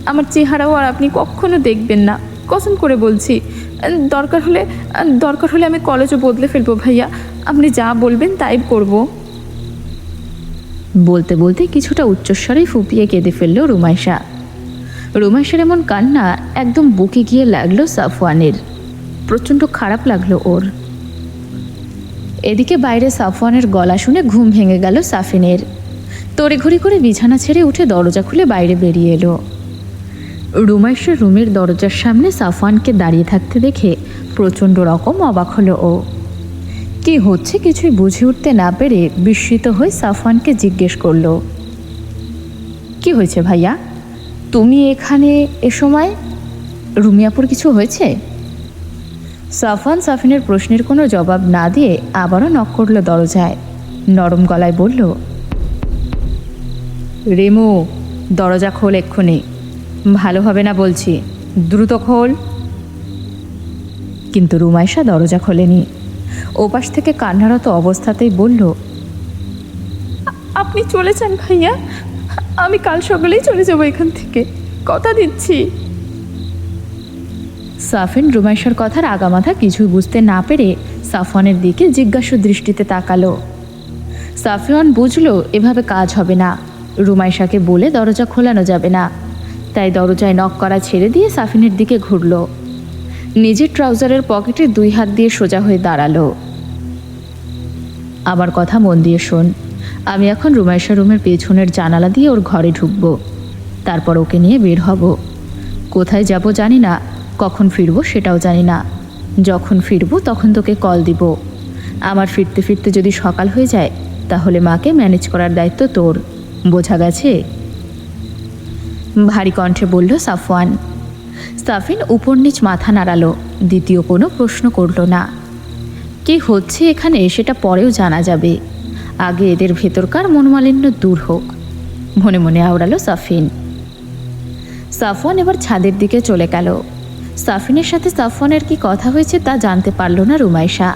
A: আমার চেহারাও আর আপনি কখনো দেখবেন না, কসম করে বলছি। দরকার হলে আমি কলেজও বদলে ফেলবো ভাইয়া। আপনি যা বলবেন তাই করব। বলতে বলতে কিছুটা উচ্চস্বরেই ফুপিয়ে কেঁদে ফেলল রুমাইশা। রুমাইশার এমন কান্না একদম বুকে গিয়ে লাগলো সাফওয়ানের। প্রচণ্ড খারাপ লাগলো ওর। এদিকে বাইরে সাফওয়ানের গলা শুনে ঘুম ভেঙে গেল সাফিনের। তড়িঘড়ি করে বিছানা ছেড়ে উঠে দরজা খুলে বাইরে বেরিয়ে এলো। রুমাইশার রুমের দরজার সামনে সাফওয়ানকে দাঁড়িয়ে থাকতে দেখে প্রচণ্ড রকম অবাক হলো ও। কি হচ্ছে কিছুই বুঝে উঠতে না পেরে বিস্মিত হয়ে সাফওয়ানকে জিজ্ঞেস করলো, কি হয়েছে ভাইয়া? তুমি এখানে এ সময়? রুমিয়াপুর কিছু হয়েছে? সাফওয়ান সাফিনের প্রশ্নের কোনো জবাব না দিয়ে আবারও নক করল দরজায়। নরম গলায় বলল, রিমু, দরজা খোল এক্ষুনি। ভালো হবে না বলছি, দ্রুত খোল। কিন্তু রুমাইশা দরজা খোলেনি। ওপাশ থেকে কান্নারত অবস্থাতেই বলল, আপনি চলে যান ভাইয়া, আমি কাল সকালেই চলে যাব এখান থেকে, কথা দিচ্ছি। সাফিন রুমাইশার কথার আগামাথা কিছুই বুঝতে না পেরে সাফওয়ানের দিকে জিজ্ঞাসু দৃষ্টিতে তাকালো। সাফওয়ান বুঝলো এভাবে কাজ হবে না, রুমাইশাকে বলে দরজা খোলানো যাবে না। তাই দরজায় নক করা ছেড়ে দিয়ে সাফিনের দিকে ঘুরল। নিজের ট্রাউজারের পকেটে 2 হাত দিয়ে সোজা হয়ে দাঁড়ালো। আমার কথা মন দিয়ে শোন। আমি এখন রুমাইশা রুমের পেছনের জানালা দিয়ে ওর ঘরে ঢুকবো, তারপর ওকে নিয়ে বের হব। কোথায় যাব জানি না, কখন ফিরবো সেটাও জানি না। যখন ফিরবো তখন তোকে কল দিব। আমার ফিরতে ফিরতে যদি সকাল হয়ে যায়, তাহলে মাকে ম্যানেজ করার দায়িত্ব তোর। বোঝা গেছে? ভারী কণ্ঠে বলল সাফওয়ান। সাফিন উপর নিচ মাথা নাড়ালো, দ্বিতীয় কোনো প্রশ্ন করল না। কি হচ্ছে এখানে সেটা পরেও জানা যাবে, আগে এদের ভেতরকার মনোমালিন্য দূর হোক, মনে মনে আওড়ালো সাফিন। সাফওয়ান এবার ছাদের দিকে চলে গেল। সাফিনের সাথে সাফওয়ানের কি কথা হয়েছে তা জানতে পারল না রুমাইশা।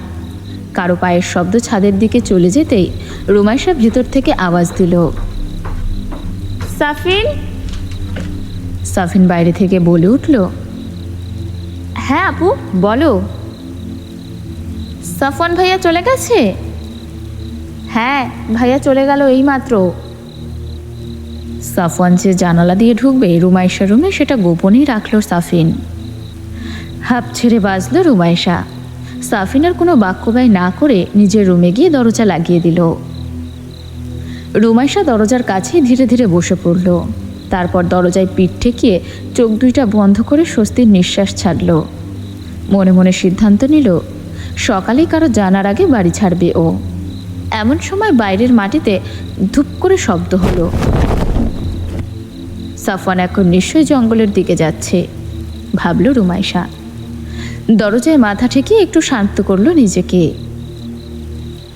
A: কারো পায়ের শব্দ ছাদের দিকে চলে যেতেই রুমাইশা ভেতর থেকে আওয়াজ দিল, সাফিন। সাফিন বাইরে থেকে বলে উঠল, হ্যাঁ আপু বলো। সাফওয়ান ভাইয়া চলে গেছে? হ্যাঁ ভাইয়া চলে গেল এইমাত্র। সাফওয়ান যে জানালা দিয়ে ঢুকবে রুমাইশা রুমে, সেটা গোপনেই রাখলো সাফিন। হাঁপ ছেড়ে বাজল রুমাইশা। সাফিনের কোনো বাক্য ব্যয় না করে নিজের রুমে গিয়ে দরজা লাগিয়ে দিল। রুমাইশা দরজার কাছে ধীরে ধীরে বসে পড়ল। তারপর দরজায় পিঠ ঠেকিয়ে চোখ দুইটা বন্ধ করে স্বস্তির নিঃশ্বাস ছাড়ল। মনে মনে সিদ্ধান্ত নিল সকালেই কারো জানার আগে বাড়ি ছাড়বে ও। এমন সময় বাইরের মাটিতে ধুপ করে শব্দ হলো। সাফওয়ান এখন নিশ্চয়ই জঙ্গলের দিকে যাচ্ছে, ভাবল রুমাইশা। দরজায় মাথা ঠেকিয়ে একটু শান্ত করলো নিজেকে।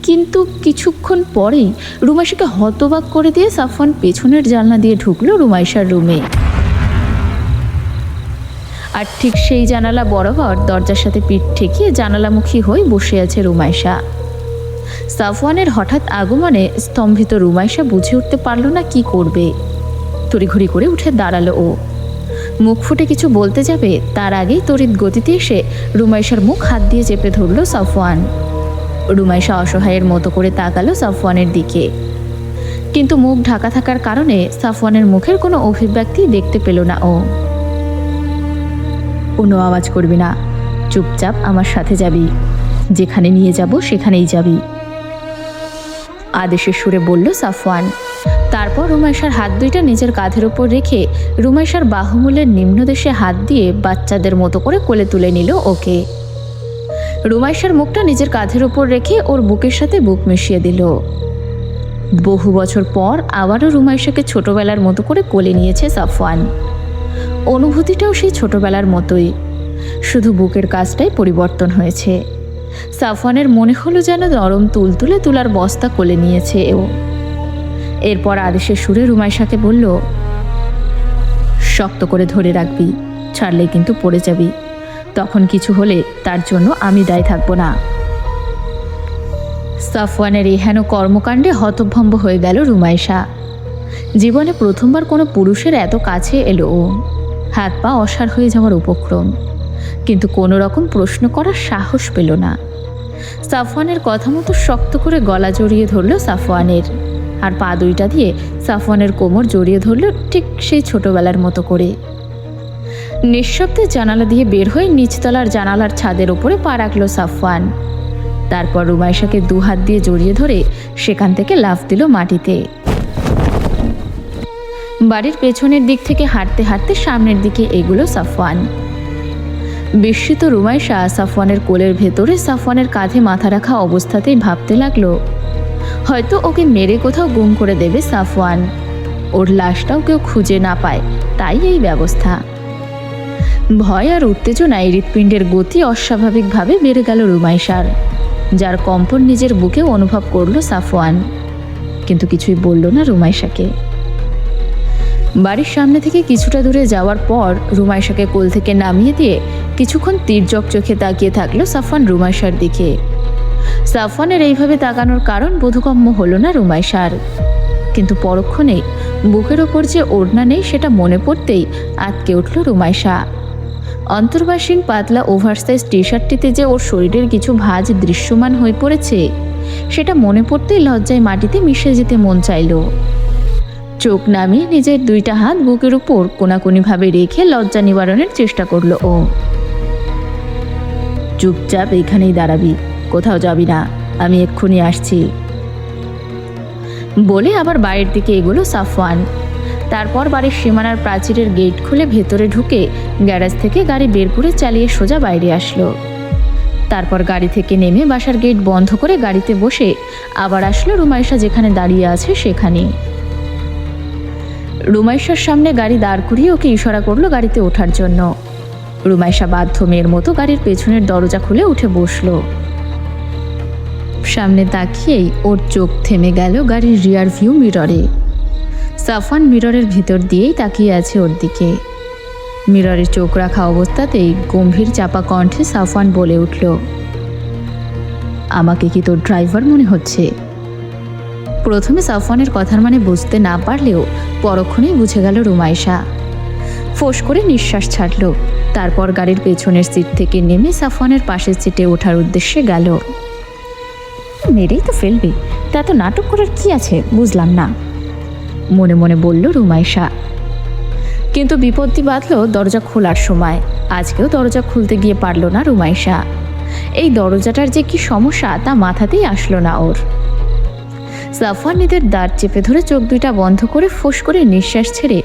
A: কিন্তু কিছুক্ষণ পরেই রুমাইশাকে হতবাক করে দিয়ে সাফওয়ান পেছনের জানলা দিয়ে ঢুকলো রুমাইশার রুমে। আর ঠিক সেই জানালা বরাবর দরজার সাথে পিঠ ঠেকিয়ে জানালামুখী হয়ে বসে আছে রুমাইশা। সাফওয়ানের হঠাৎ আগমনে স্তম্ভিত রুমাইশা বুঝে উঠতে পারল না কি করবে। তড়িঘড়ি করে উঠে দাঁড়ালো ও। মুখ ফুটে কিছু বলতে যাবে তার আগেই তড়িৎ গতিতে এসে রুমাইশার মুখ হাত দিয়ে চেপে ধরল সাফওয়ান। রুমাইশা অসহায়ের মতো করে তাকালো সাফওয়ানের দিকে, কিন্তু মুখ ঢাকা থাকার কারণে সাফওয়ানের মুখের কোনো অভিব্যক্তি দেখতে পেল না ও। কোনো আওয়াজ করবি না, চুপচাপ আমার সাথে যাবি, যেখানে নিয়ে যাব সেখানেই যাবি, আদেশের সুরে বলল সাফওয়ান। তারপর রুমাইশার হাত দুইটা নিজের কাঁধের উপর রেখে রুমাইশার বাহুমূলের নিম্নদেশে হাত দিয়ে বাচ্চাদের মতো করে কোলে তুলে নিল ওকে। রুমাইশার মুখটা নিজের কাঁধের উপর রেখে ওর বুকের সাথে বুক মিশিয়ে দিল। বহু বছর পর আবারও রুমাইশাকে ছোটবেলার মতো করে কোলে নিয়েছে সাফওয়ান। অনুভূতিটাও সেই ছোটবেলার মতোই, শুধু বুকের কাজটাই পরিবর্তন হয়েছে। সাফওয়ানের মনে হলো যেন নরম তুলতুলে তুলার বস্তা কোলে নিয়েছে ও। এরপর আদেশের সুরে রুমাইশাকে বলল, শক্ত করে ধরে রাখবি, ছাড়লেই কিন্তু পড়ে যাবি, তখন কিছু হলে তার জন্য আমি দায়ী থাকবো না। সাফওয়ানের এই হেন কর্মকাণ্ডে হতভম্ব হয়ে গেল রুমাইশা। জীবনে প্রথমবার কোনো পুরুষের এত কাছে এলো ও। হাত পা অসাড় হয়ে যাওয়ার উপক্রম, কিন্তু কোনো রকম প্রশ্ন করার সাহস পেল না। সাফওয়ানের কথা মতো শক্ত করে গলা জড়িয়ে ধরল সাফওয়ানের, আর পা দুইটা দিয়ে সাফওয়ানের কোমর জড়িয়ে ধরল ঠিক সেই ছোটবেলার মতো করে। নিঃশব্দে জানালা দিয়ে বের হয়ে নিচতলার জানালার ছাদের ওপরে পা রাখল সাফওয়ান। তারপর রুমাইশাকে দু হাত দিয়ে জড়িয়ে ধরে সেখান থেকে লাফ দিল মাটিতে। বাড়ির পেছনের দিক থেকে হাঁটতে হাঁটতে সামনের দিকে এগুলো সাফওয়ান। বিস্মিত রুমাইশা সাফওয়ানের কোলের ভেতরে সাফওয়ানের কাঁধে মাথা রাখা অবস্থাতেই ভাবতে লাগলো, হয়তো ওকে মেরে কোথাও গুম করে দেবে সাফওয়ান, ওর লাশটাও কেউ খুঁজে না পায়, তাই এই ব্যবস্থা। ভয় আর উত্তেজনায় হৃৎপিণ্ডের গতি অস্বাভাবিকভাবে বেড়ে গেল রুমাইশার, যার কম্পন নিজের বুকেও অনুভব করল সাফওয়ান, কিন্তু কিছুই বলল না রুমাইশাকে। বাড়ির সামনে থেকে কিছুটা দূরে যাওয়ার পর রুমাইশাকে কোল থেকে নামিয়ে দিয়ে কিছুক্ষণ তির্যক চোখে তাকিয়ে থাকলো সাফওয়ান রুমাইশার দিকে। সাফওয়ানের এইভাবে তাকানোর কারণ বোধগম্য হলো না রুমাইশার, কিন্তু পরক্ষণেই বুকের ওপর যে ওড়না নেই সেটা মনে পড়তেই আটকে উঠল রুমাইশা। অন্তর্বাসীন পাতলা ওভারসাইজ টি শার্টটিতে যে ওর শরীরের কিছু ভাঁজ দৃশ্যমান হয়ে পড়েছে সেটা মনে পড়তেই লজ্জায় মাটিতে মিশে যেতে মন চাইল। চোখ নামিয়ে নিজের দুইটা হাত বুকের উপর কোনাকুনিভাবে রেখে লজ্জা নিবারণের চেষ্টা করলো ও। চুপচাপ এখানেই দাঁড়াবি, কোথাও যাবি না, আমি এক্ষুনি আসছি, বলে আবার বাড়ির দিকে এগোলো সাফওয়ান। তারপর বাড়ির সীমানার প্রাচীরের গেট খুলে ভেতরে ঢুকে গ্যারেজ থেকে গাড়ি বের করে চালিয়ে সোজা বাইরে আসলো। তারপর গাড়ি থেকে নেমে বাসার গেট বন্ধ করে গাড়িতে বসে আবার আসলো রুমাইশা যেখানে দাঁড়িয়ে আছে সেখানে। রুমাইশার সামনে গাড়ি দাঁড় করিয়ে ওকে ইশারা করলো গাড়িতে ওঠার জন্য। রুমাইশা বাধ্য মেয়ের মতো গাড়ির পেছনের দরজা খুলে উঠে বসলো। সামনে তাকিয়েই ওর চোখ থেমে গেল গাড়ির রিয়ার ভিউ মিররে। সাফওয়ান মিররের ভিতর দিয়েই তাকিয়ে আছে ওর দিকে। মিররে চোখ রাখা অবস্থাতেই গম্ভীর চাপা কণ্ঠে সাফওয়ান বলে উঠল, আমাকে কি তোর ড্রাইভার মনে হচ্ছে? প্রথমে সাফওয়ানের কথার মানে বুঝতে না পারলেও পরক্ষণেই বুঝে গেল রুমাইশা। ফোঁস করে নিঃশ্বাস ছাড়ল। তারপর গাড়ির পেছনের সিট থেকে নেমে সাফওয়ানের পাশের সিটে ওঠার উদ্দেশ্যে গেল। মেরেই তো ফেলবি, তা তো নাটক করার কি আছে বুঝলাম না, মনে মনে বলল রুমাইশা। কিন্তু বিপত্তি বাঁধল দরজা খোলার সময়। আজকেও দরজা খুলতে গিয়ে পারল না রুমাইশা। এই দরজাটার যে কি সমস্যা তা মাথাতেই আসলো না ওর। সাফওয়ান নিজের দাঁত চেপে ধরে চোখ দুইটা বন্ধ করে ফোঁস করে নিঃশ্বাস ছেড়ে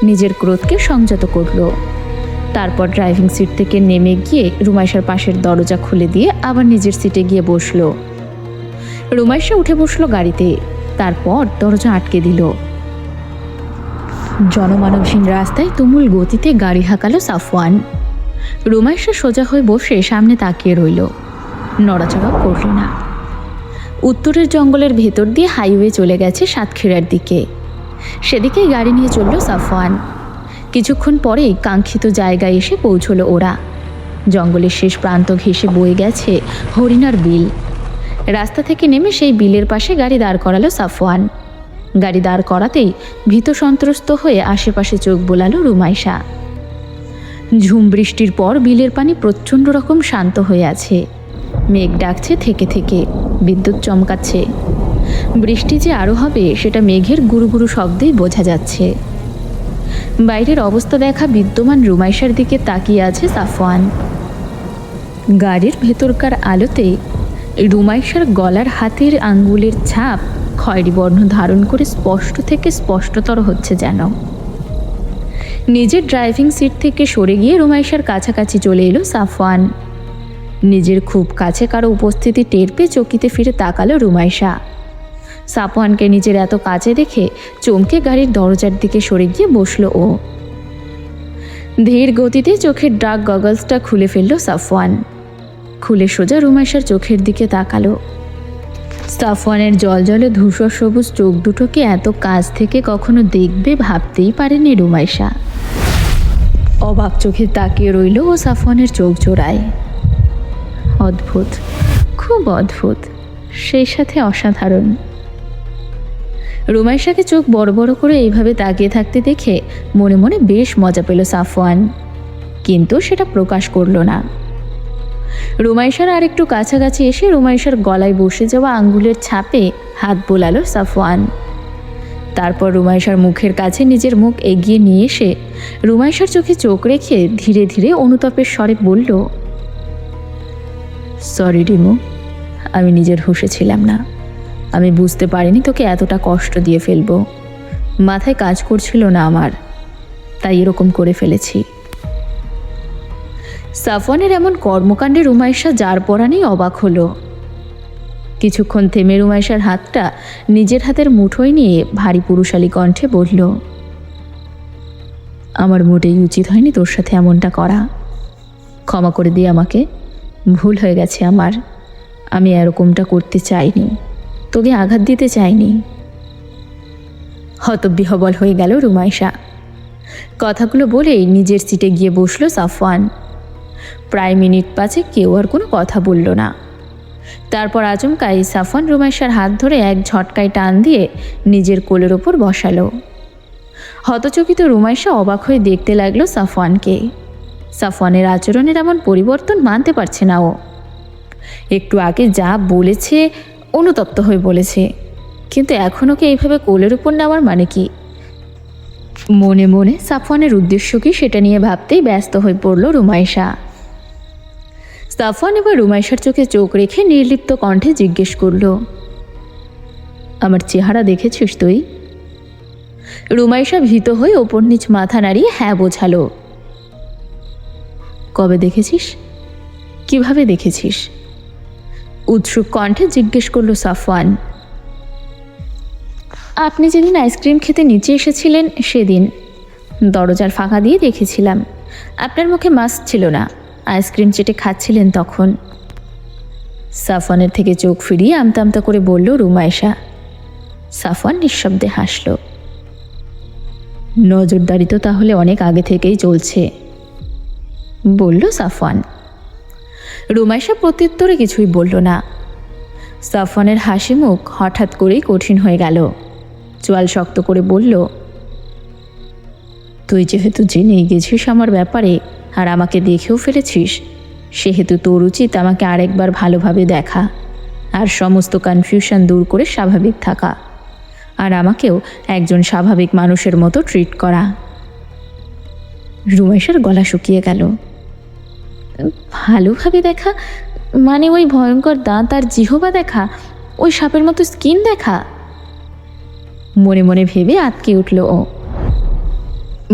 A: নিজের ক্রোধকে সংযত করল। তারপর ড্রাইভিং সিট থেকে নেমে গিয়ে রুমাইশার পাশের দরজা খুলে দিয়ে আবার নিজের সিটে গিয়ে বসলো। রুমাইশা উঠে বসলো গাড়িতে, তারপর দরজা আটকে দিল। জনমানবহীন রাস্তায় তুমুল গতিতে গাড়ি হাঁকালো সাফওয়ান। রুমাইশা সোজা হয়ে বসে সামনে তাকিয়ে রইল, নড়াচড়াও করল না। উত্তরের জঙ্গলের ভেতর দিয়ে হাইওয়ে চলে গেছে সাতক্ষীরার দিকে। সেদিকেই গাড়ি নিয়ে চলল সাফওয়ান। কিছুক্ষণ পরেই কাঙ্ক্ষিত জায়গায় এসে পৌঁছলো ওরা। জঙ্গলের শেষ প্রান্ত ঘেঁষে বয়ে গেছে হরিণার বিল। রাস্তা থেকে নেমে সেই বিলের পাশে গাড়ি দাঁড় করালো সাফওয়ান। গাড়ি দাঁড় করাতেই ভীত সন্ত্রস্ত হয়ে আশেপাশে চোখ বোলালো রুমাইশা। ঝুম বৃষ্টির পর বিলের পানি প্রচণ্ড রকম শান্ত হয়ে আছে। মেঘ ডাকছে থেকে থেকে, বিদ্যুৎ চমকাচ্ছে। বৃষ্টি যে আরও হবে সেটা মেঘের গুরু গুরু শব্দেই বোঝা যাচ্ছে। বাইরের অবস্থা দেখা বিদ্যমান রুমাইশার দিকে তাকিয়ে আছে সাফওয়ান। গাড়ির ভেতরকার আলোতে রুমাইশার গলার হাতের আঙ্গুলের ছাপ খয়েরি বর্ণ ধারণ করে স্পষ্ট থেকে স্পষ্টতর হচ্ছে যেন। নিজের ড্রাইভিং সিট থেকে সরে গিয়ে রুমাইশার কাছাকাছি চলে এলো সাফওয়ান। নিজের খুব কাছে কারো উপস্থিতি টের পেয়ে চকিতে ফিরে তাকালো রুমাইশা। সাফওয়ানকে নিজের এত কাছে দেখে চমকে গাড়ির দরজার দিকে সরে গিয়ে বসল ও। ধীর গতিতে চোখের ডার্ক গগলসটা খুলে ফেলল সাফওয়ান। খুলে সোজা রুমাইশার চোখের দিকে তাকালো। সাফওয়ানের জলজলে ধূসর সবুজ চোখ দুটোকে এত কাছ থেকে কখনো দেখবে ভাবতেই পারেনি রুমাইশা। অবাক চোখে তাকিয়ে রইল ও সাফওয়ানের চোখ জোড়ায়। অদ্ভুত, খুব অদ্ভুত, সেই সাথে অসাধারণ। রুমাইশাকে চোখ বড় বড় করে এইভাবে তাকিয়ে থাকতে দেখে মনে মনে বেশ মজা পেল সাফওয়ান, কিন্তু সেটা প্রকাশ করল না। রুমাইশার আর একটু কাছাকাছি এসে রুমাইশার গলায় বসে যাওয়া আঙ্গুলের ছাপে হাত বোলালো সাফওয়ান। তারপর রুমাইশার মুখের কাছে নিজের মুখ এগিয়ে নিয়ে এসে রুমাইশার চোখে চোখ রেখে ধীরে ধীরে অনুতাপের স্বরে বলল, সরি রিমু, আমি নিজের হুঁশে ছিলাম না। আমি বুঝতে পারিনি তোকে এতটা কষ্ট দিয়ে ফেলবো। মাথায় কাজ করছিল না আমার, তাই এরকম করে ফেলেছি। সাফওয়ানের এমন কর্মকাণ্ডে রুমাইশা যার পরানেই অবাক হলো। কিছুক্ষণ থেমে রুমাইশার হাতটা নিজের হাতের মুঠোয় নিয়ে ভারী পুরুষালী কণ্ঠে বলল, আমার মোটেই উচিত হয়নি তোর সাথে এমনটা করা। ক্ষমা করে দিয়ে আমাকে, ভুল হয়ে গেছে আমার। আমি এরকমটা করতে চাইনি, তোকে আঘাত দিতে চাইনি। হতবিহ্বল হয়ে গেল রুমাইশা। কথাগুলো বলেই নিজের সিটে গিয়ে বসলো সাফওয়ান। প্রায় মিনিট পাঁচে কেউ আর কোনো কথা বলল না। তারপর আচমকাই সাফওয়ান রুমাইশার হাত ধরে এক ঝটকায় টান দিয়ে নিজের কোলের ওপর বসালো। হতচকিত রুমাইশা অবাক হয়ে দেখতে লাগলো সাফওয়ানকে। সাফওয়ানের আচরণের এমন পরিবর্তন মানতে পারছে না ও। একটু আগে যা বলেছে অনুতপ্ত হয়ে বলেছে, কিন্তু এখন ওকে এইভাবে কোলের উপর নেওয়ার মানে কি? মনে মনে সাফওয়ানের উদ্দেশ্য কি সেটা নিয়ে ভাবতেই ব্যস্ত হয়ে পড়ল রুমাইশা। সাফওয়ান এবার রুমাইশার চোখে চোখ রেখে নির্লিপ্ত কণ্ঠে জিজ্ঞেস করল, আমার চেহারা দেখেছিস তুই? রুমাইশা ভীত হয়ে ওপর নিচ মাথা নাড়িয়ে হ্যাঁ বোঝালো। কবে দেখেছিস? কিভাবে দেখেছিস? উৎসুক কণ্ঠে জিজ্ঞেস করল সাফওয়ান। আপনি যেদিন আইসক্রিম খেতে নিচে এসেছিলেন সেদিন দরজার ফাঁকা দিয়ে দেখেছিলাম। আপনার মুখে মাস্ক ছিল না, আইসক্রিম চেটে খাচ্ছিলেন তখন। সাফওয়ানের থেকে চোখ ফিরিয়ে আমতা আমতা করে বলল রুমাইশা। সাফওয়ান নিঃশব্দে হাসল। নজরদারি তো তাহলে অনেক আগে থেকেই চলছে, বলল সাফওয়ান। রুমাইশা প্রত্যুত্তরে কিছুই বলল না। সাফওয়ানের হাসি মুখ হঠাৎ করেই কঠিন হয়ে গেল। চোয়াল শক্ত করে বলল, তুই যেহেতু জেনেই গেছিস আমার ব্যাপারে আর আমাকে দেখেও ফেলেছিস, সেহেতু তোর উচিত আমাকে আরেকবার ভালোভাবে দেখা আর সমস্ত কনফিউশন দূর করে স্বাভাবিক থাকা, আর আমাকেও একজন স্বাভাবিক মানুষের মতো ট্রিট করা। রুমাইশার গলা শুকিয়ে গেল। ভালোভাবে দেখা মানে ওই ভয়ঙ্কর দাঁত আর জিহবা দেখা, ওই সাপের মতো স্কিন দেখা? মনে মনে ভেবে আটকে উঠল ও।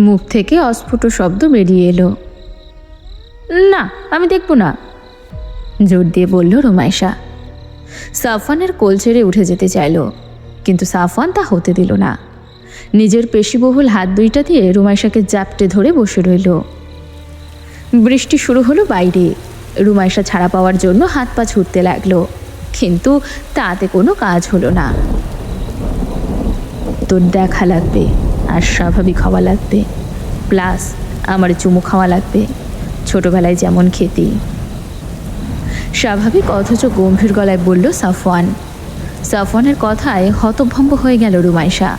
A: মুখ থেকে অস্ফুট শব্দ বেরিয়ে এলো, না আমি দেখব না, জোর দিয়ে বলল রুমাইশা। সাফওয়ানের কোল ছেড়ে উঠে যেতে চাইল, কিন্তু সাফওয়ান তা হতে দিল না। নিজের পেশিবহুল হাত দুইটা দিয়ে রুমাইশাকে জাপটে ধরে বসে রইল। বৃষ্টি শুরু হলো বাইরে। রুমাইশা ছাড়া পাওয়ার জন্য হাত পা ছুটতে লাগলো, কিন্তু তাতে কোনো কাজ হলো না। তোর দেখা লাগবে আর স্বাভাবিক হওয়া লাগবে, প্লাস আমার চুমু খাওয়া লাগবে, ছোটবেলায় যেমন খেতি। স্বাভাবিক অথচ গম্ভীর গলায় বলল সাফওয়ান। সাফওয়ানের কথায় হতভম্ব হয়ে গেল রুমাইশা।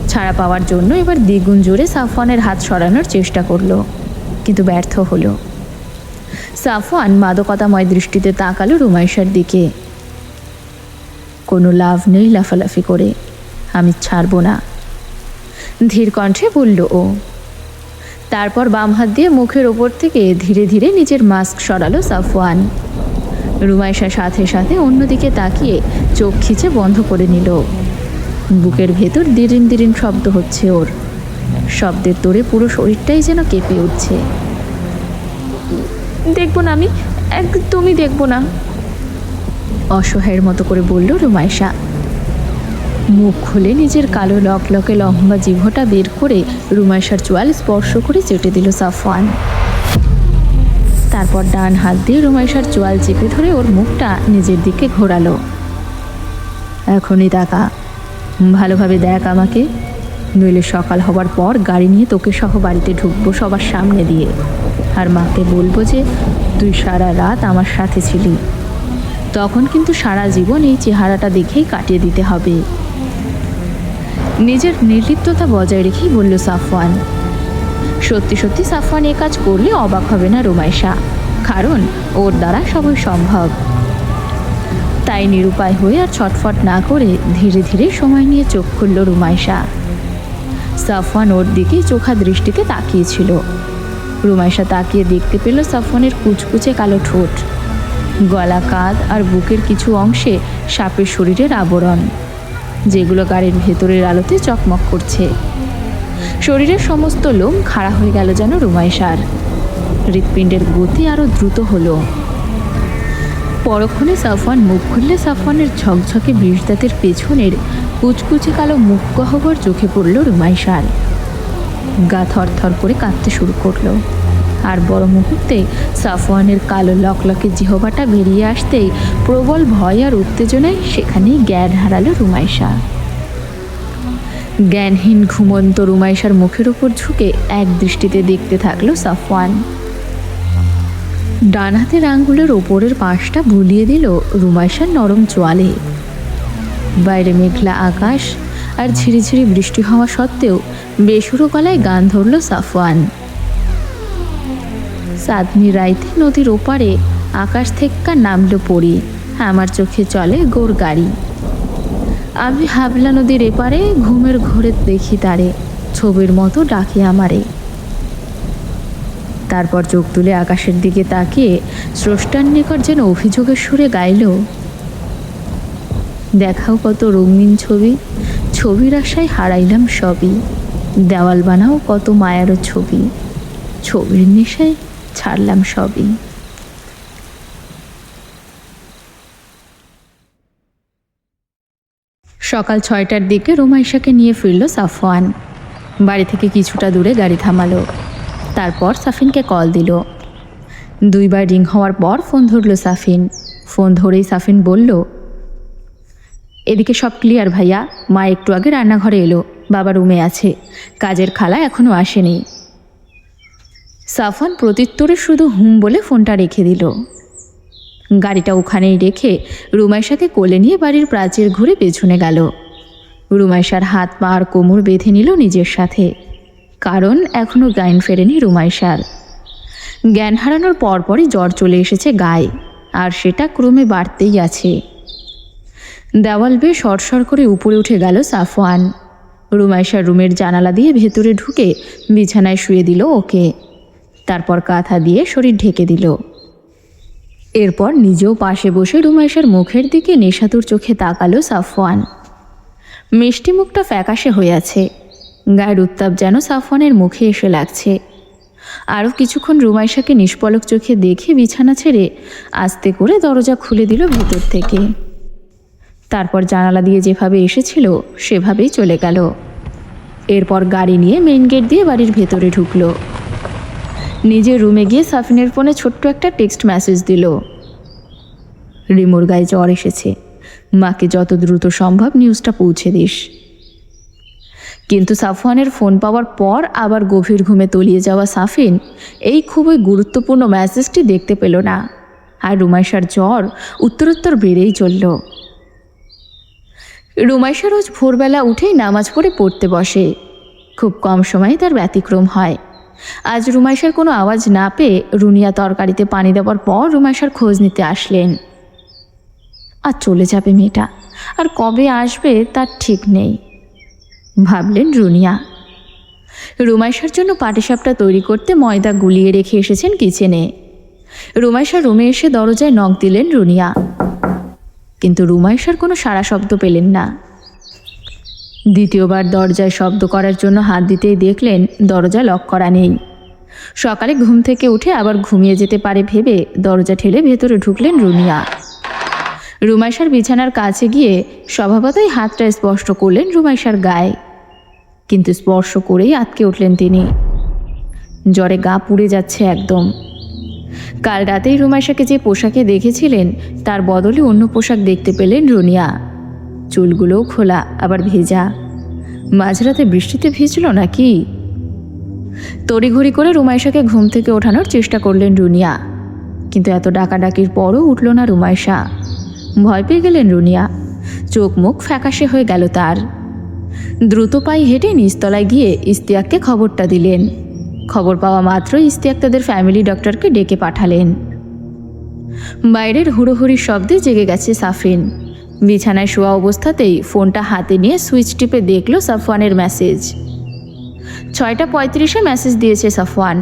A: ছাড়া পাওয়ার জন্য এবার দ্বিগুণ জোরে সাফওয়ানের হাত সরানোর চেষ্টা করলো, কিন্তু ব্যর্থ হলো। সাফওয়ান মাদকতাময় দৃষ্টিতে তাকালো রুমাইশার দিকে। কোনো লাভ নেই লাফালাফি করে, আমি ছাড়ব না, ধীর কণ্ঠে বলল ও। তারপর বাম হাত দিয়ে মুখের ওপর থেকে ধীরে ধীরে নিজের মাস্ক সরালো সাফওয়ান। রুমাইশা সাথে সাথে অন্যদিকে তাকিয়ে চোখ খিচে বন্ধ করে নিল। বুকের ভেতর দিরিন দিরিন শব্দ হচ্ছে ওর। শব্দের তোড়ে পুরো শরীরটাই যেন কেঁপে উঠছে। দেখব না, আমি একদমই দেখব না, অসহায়ের মতো করে বলল রুমাইশা। মুখ খুলে নিজের কালো লকলকে লম্বা জিভটা বের করে রুমাইশার চোয়াল স্পর্শ করে চেটে দিল সাফওয়ান। তারপর ডান হাত দিয়ে রুমাইশার চোয়াল চেপে ধরে ওর মুখটা নিজের দিকে ঘোরালো। এখনই তাকা, ভালোভাবে দেখ আমাকে, নইলে সকাল হবার পর গাড়ি নিয়ে তোকে সহ বাড়িতে ঢুকবো সবার সামনে দিয়ে, আর মাকে বলবো যে তুই সারা রাত আমার সাথে ছিলি। তখন কিন্তু সারা জীবন এই চেহারাটা দেখেই কাটিয়ে দিতে হবে। নিজের নির্লিপ্ততা বজায় রেখেই বলল সাফওয়ান। সত্যি সত্যি সাফওয়ান এ কাজ করলে অবাক হবে না রুমাইশা, কারণ ওর দ্বারা সবই সম্ভব। তাই নিরুপায় হয়ে আর ছটফট না করে ধীরে ধীরে সময় নিয়ে চোখ খুলল রুমাইশা। সাফওয়ান ওর দিকে চোখা দৃষ্টিতে তাকিয়েছিল। রুমাইশা তাকিয়ে দেখতে পেল সাফওয়ানের কুচকুচে কালো ঠোঁট, গলা, কাঁধ আর বুকের কিছু অংশে সাপের শরীরের আবরণ, যেগুলো গাড়ির ভেতরের আলোতে চকমক করছে। শরীরের সমস্ত লোম খাড়া হয়ে গেল যেন রুমাইশার। হৃৎপিণ্ডের গতি আরও দ্রুত হলো। পরক্ষণে সাফওয়ান মুখ খুললে সাফওয়ানের ঝকঝকে বিষদাঁতের পেছনের কুচকুচে কালো মুখ গহ্বর চোখে পড়ল রুমাইশার। গা থরথর করে কাঁপতে শুরু করলো। আর বড় মুহূর্তে সাফওয়ানের কালো লকলকে জিহবাটা বেরিয়ে আসতেই প্রবল ভয় আর উত্তেজনায় সেখানেই জ্ঞান হারালো রুমাইশা। জ্ঞানহীন ঘুমন্ত রুমাইশার মুখের উপর ঝুঁকে এক দৃষ্টিতে দেখতে থাকলো সাফওয়ান। ডান হাতের আঙ্গুলের ওপরের পাশটা বুলিয়ে দিল রুমাইশার নরম চোয়ালে। বাইরে মেঘলা আকাশ আর ঝিরিঝিরি বৃষ্টি হওয়া সত্ত্বেও বেসুরো গলায় গান ধরল সাফওয়ান। চাঁদনি রাইতে নদীর ওপারে আকাশ থেকে নামলো পড়ি, আমার চোখে চলে গোর গাড়ি। আমি হাবলা নদীর এপারে ঘুমের ঘোরে দেখি তারে, ছবির মতো ডাকি আমারে। তারপর চোখ তুলে আকাশের দিকে তাকিয়ে স্রষ্টার নিকট যেন অভিযোগের সুরে গাইল, দেখাও কত রঙিন ছবি, ছবির আশায় হারাইলাম সবই, দেওয়াল বানাও কত মায়ারও ছবি, ছবির নেশায় ছাড়লাম সবই। সকাল 6টার দিকে রুমাইশাকে নিয়ে ফিরল সাফওয়ান। বাড়ি থেকে কিছুটা দূরে গাড়ি থামালো। তারপর সাফিনকে কল দিল। 2 বার রিং হওয়ার পর ফোন ধরল সাফিন। ফোন ধরেই সাফিন বলল, এদিকে সব ক্লিয়ার ভাইয়া, মা একটু আগে রান্নাঘরে এলো, বাবা রুমে আছে, কাজের খালা এখনও আসেনি। সাফওয়ান প্রত্যুত্তরে শুধু হুম বলে ফোনটা রেখে দিল। গাড়িটা ওখানেই রেখে রুমাইশাকে কোলে নিয়ে বাড়ির প্রাচীর ঘুরে পেছনে গেল। রুমাইশার হাত পা আর কোমর বেঁধে নিল নিজের সাথে, কারণ এখনও জ্ঞান ফেরেনি রুমাইশার। জ্ঞান হারানোর পরপরই জ্বর চলে এসেছে গায়ে, আর সেটা ক্রমে বাড়তেই আছে। দেওয়াল বেয়ে সরসর করে উপরে উঠে গেল সাফওয়ান। রুমাইশার রুমের জানালা দিয়ে ভেতরে ঢুকে বিছানায় শুয়ে দিল ওকে। তারপর কাঁথা দিয়ে শরীর ঢেকে দিল। এরপর নিজেও পাশে বসে রুমাইশার মুখের দিকে নেশাতুর চোখে তাকালো সাফওয়ান। মিষ্টি মুখটা ফ্যাকাশে হয়ে আছে, গায়ের উত্তাপ যেন সাফওয়ানের মুখে এসে লাগছে। আরও কিছুক্ষণ রুমাইশাকে নিষ্পলক চোখে দেখে বিছানা ছেড়ে আস্তে করে দরজা খুলে দিল ভেতর থেকে। তারপর জানালা দিয়ে যেভাবে এসেছিল সেভাবেই চলে গেল। এরপর গাড়ি নিয়ে মেইন গেট দিয়ে বাড়ির ভেতরে ঢুকলো। নিজের রুমে গিয়ে সাফিনের ফোনে ছোট্ট একটা টেক্সট মেসেজ দিল, রিমোর গায়ে জ্বর এসেছে, মাকে যত দ্রুত সম্ভব নিউজটা পৌঁছে দিস। কিন্তু সাফওয়ানের ফোন পাওয়ার পর আবার গভীর ঘুমে তলিয়ে যাওয়া সাফিন এই খুবই গুরুত্বপূর্ণ মেসেজটি দেখতে পেল না, আর রুমাইশার জ্বর উত্তরোত্তর বেড়েই চলল। রুমাইশা রোজ ভোরবেলা উঠেই নামাজ পড়তে বসে। খুব কম সময়ে তার ব্যতিক্রম হয়। আজ রুমাইশার কোনো আওয়াজ না পেয়ে রুনিয়া তরকারিতে পানি দেওয়ার পর রুমাইশার খোঁজ নিতে আসলেন। আর চলে যাবে মেয়েটা, আর কবে আসবে তার ঠিক নেই ভাবলেন রুনিয়া। রুমাইশার জন্য পাটিসাপটা তৈরি করতে ময়দা গুলিয়ে রেখে এসেছেন কিচেনে। রুমাইশার রুমে এসে দরজায় নক দিলেন রুনিয়া, কিন্তু রুমাইশার কোনো সাড়া শব্দ পেলেন না। দ্বিতীয়বার দরজায় শব্দ করার জন্য হাত দিতেই দেখলেন দরজা লক করা নেই। সকালে ঘুম থেকে উঠে আবার ঘুমিয়ে যেতে পারে ভেবে দরজা ঠেলে ভেতরে ঢুকলেন রুনিয়া। রুমাইশার বিছানার কাছে গিয়ে স্বভাবতই হাতটা স্পর্শ করলেন রুমাইশার গায়ে, কিন্তু স্পর্শ করেই আটকে উঠলেন তিনি। জ্বরে গা পুড়ে যাচ্ছে একদম। কাল রাতেই রুমাইশাকে যে পোশাকে দেখেছিলেন তার বদলে অন্য পোশাক দেখতে পেলেন রুনিয়া। চুলগুলোও খোলা, আবার ভেজা। মাঝরাতে বৃষ্টিতে ভিজল নাকি? তড়িঘড়ি করে রুমাইশাকে ঘুম থেকে ওঠানোর চেষ্টা করলেন রুনিয়া, কিন্তু এত ডাকাডাকির পরও উঠল না রুমাইশা। ভয় পেয়ে গেলেন রুনিয়া, চোখ মুখ ফ্যাকাশে হয়ে গেল তার। দ্রুত পায়ে হেঁটে নিচতলায় গিয়ে ইস্তিয়াককে খবরটা দিলেন। খবর পাওয়া মাত্র ইস্তিয়াক তাদের ফ্যামিলি ডক্টরকে ডেকে পাঠালেন। বাইরের হুড়োহুড়ির শব্দে জেগে গেছে সাফিন। বিছানায় শোয়া অবস্থাতেই ফোনটা হাতে নিয়ে সুইচ টিপে দেখল সাফওয়ানের মেসেজ। 6:35-এ মেসেজ দিয়েছে সাফওয়ান,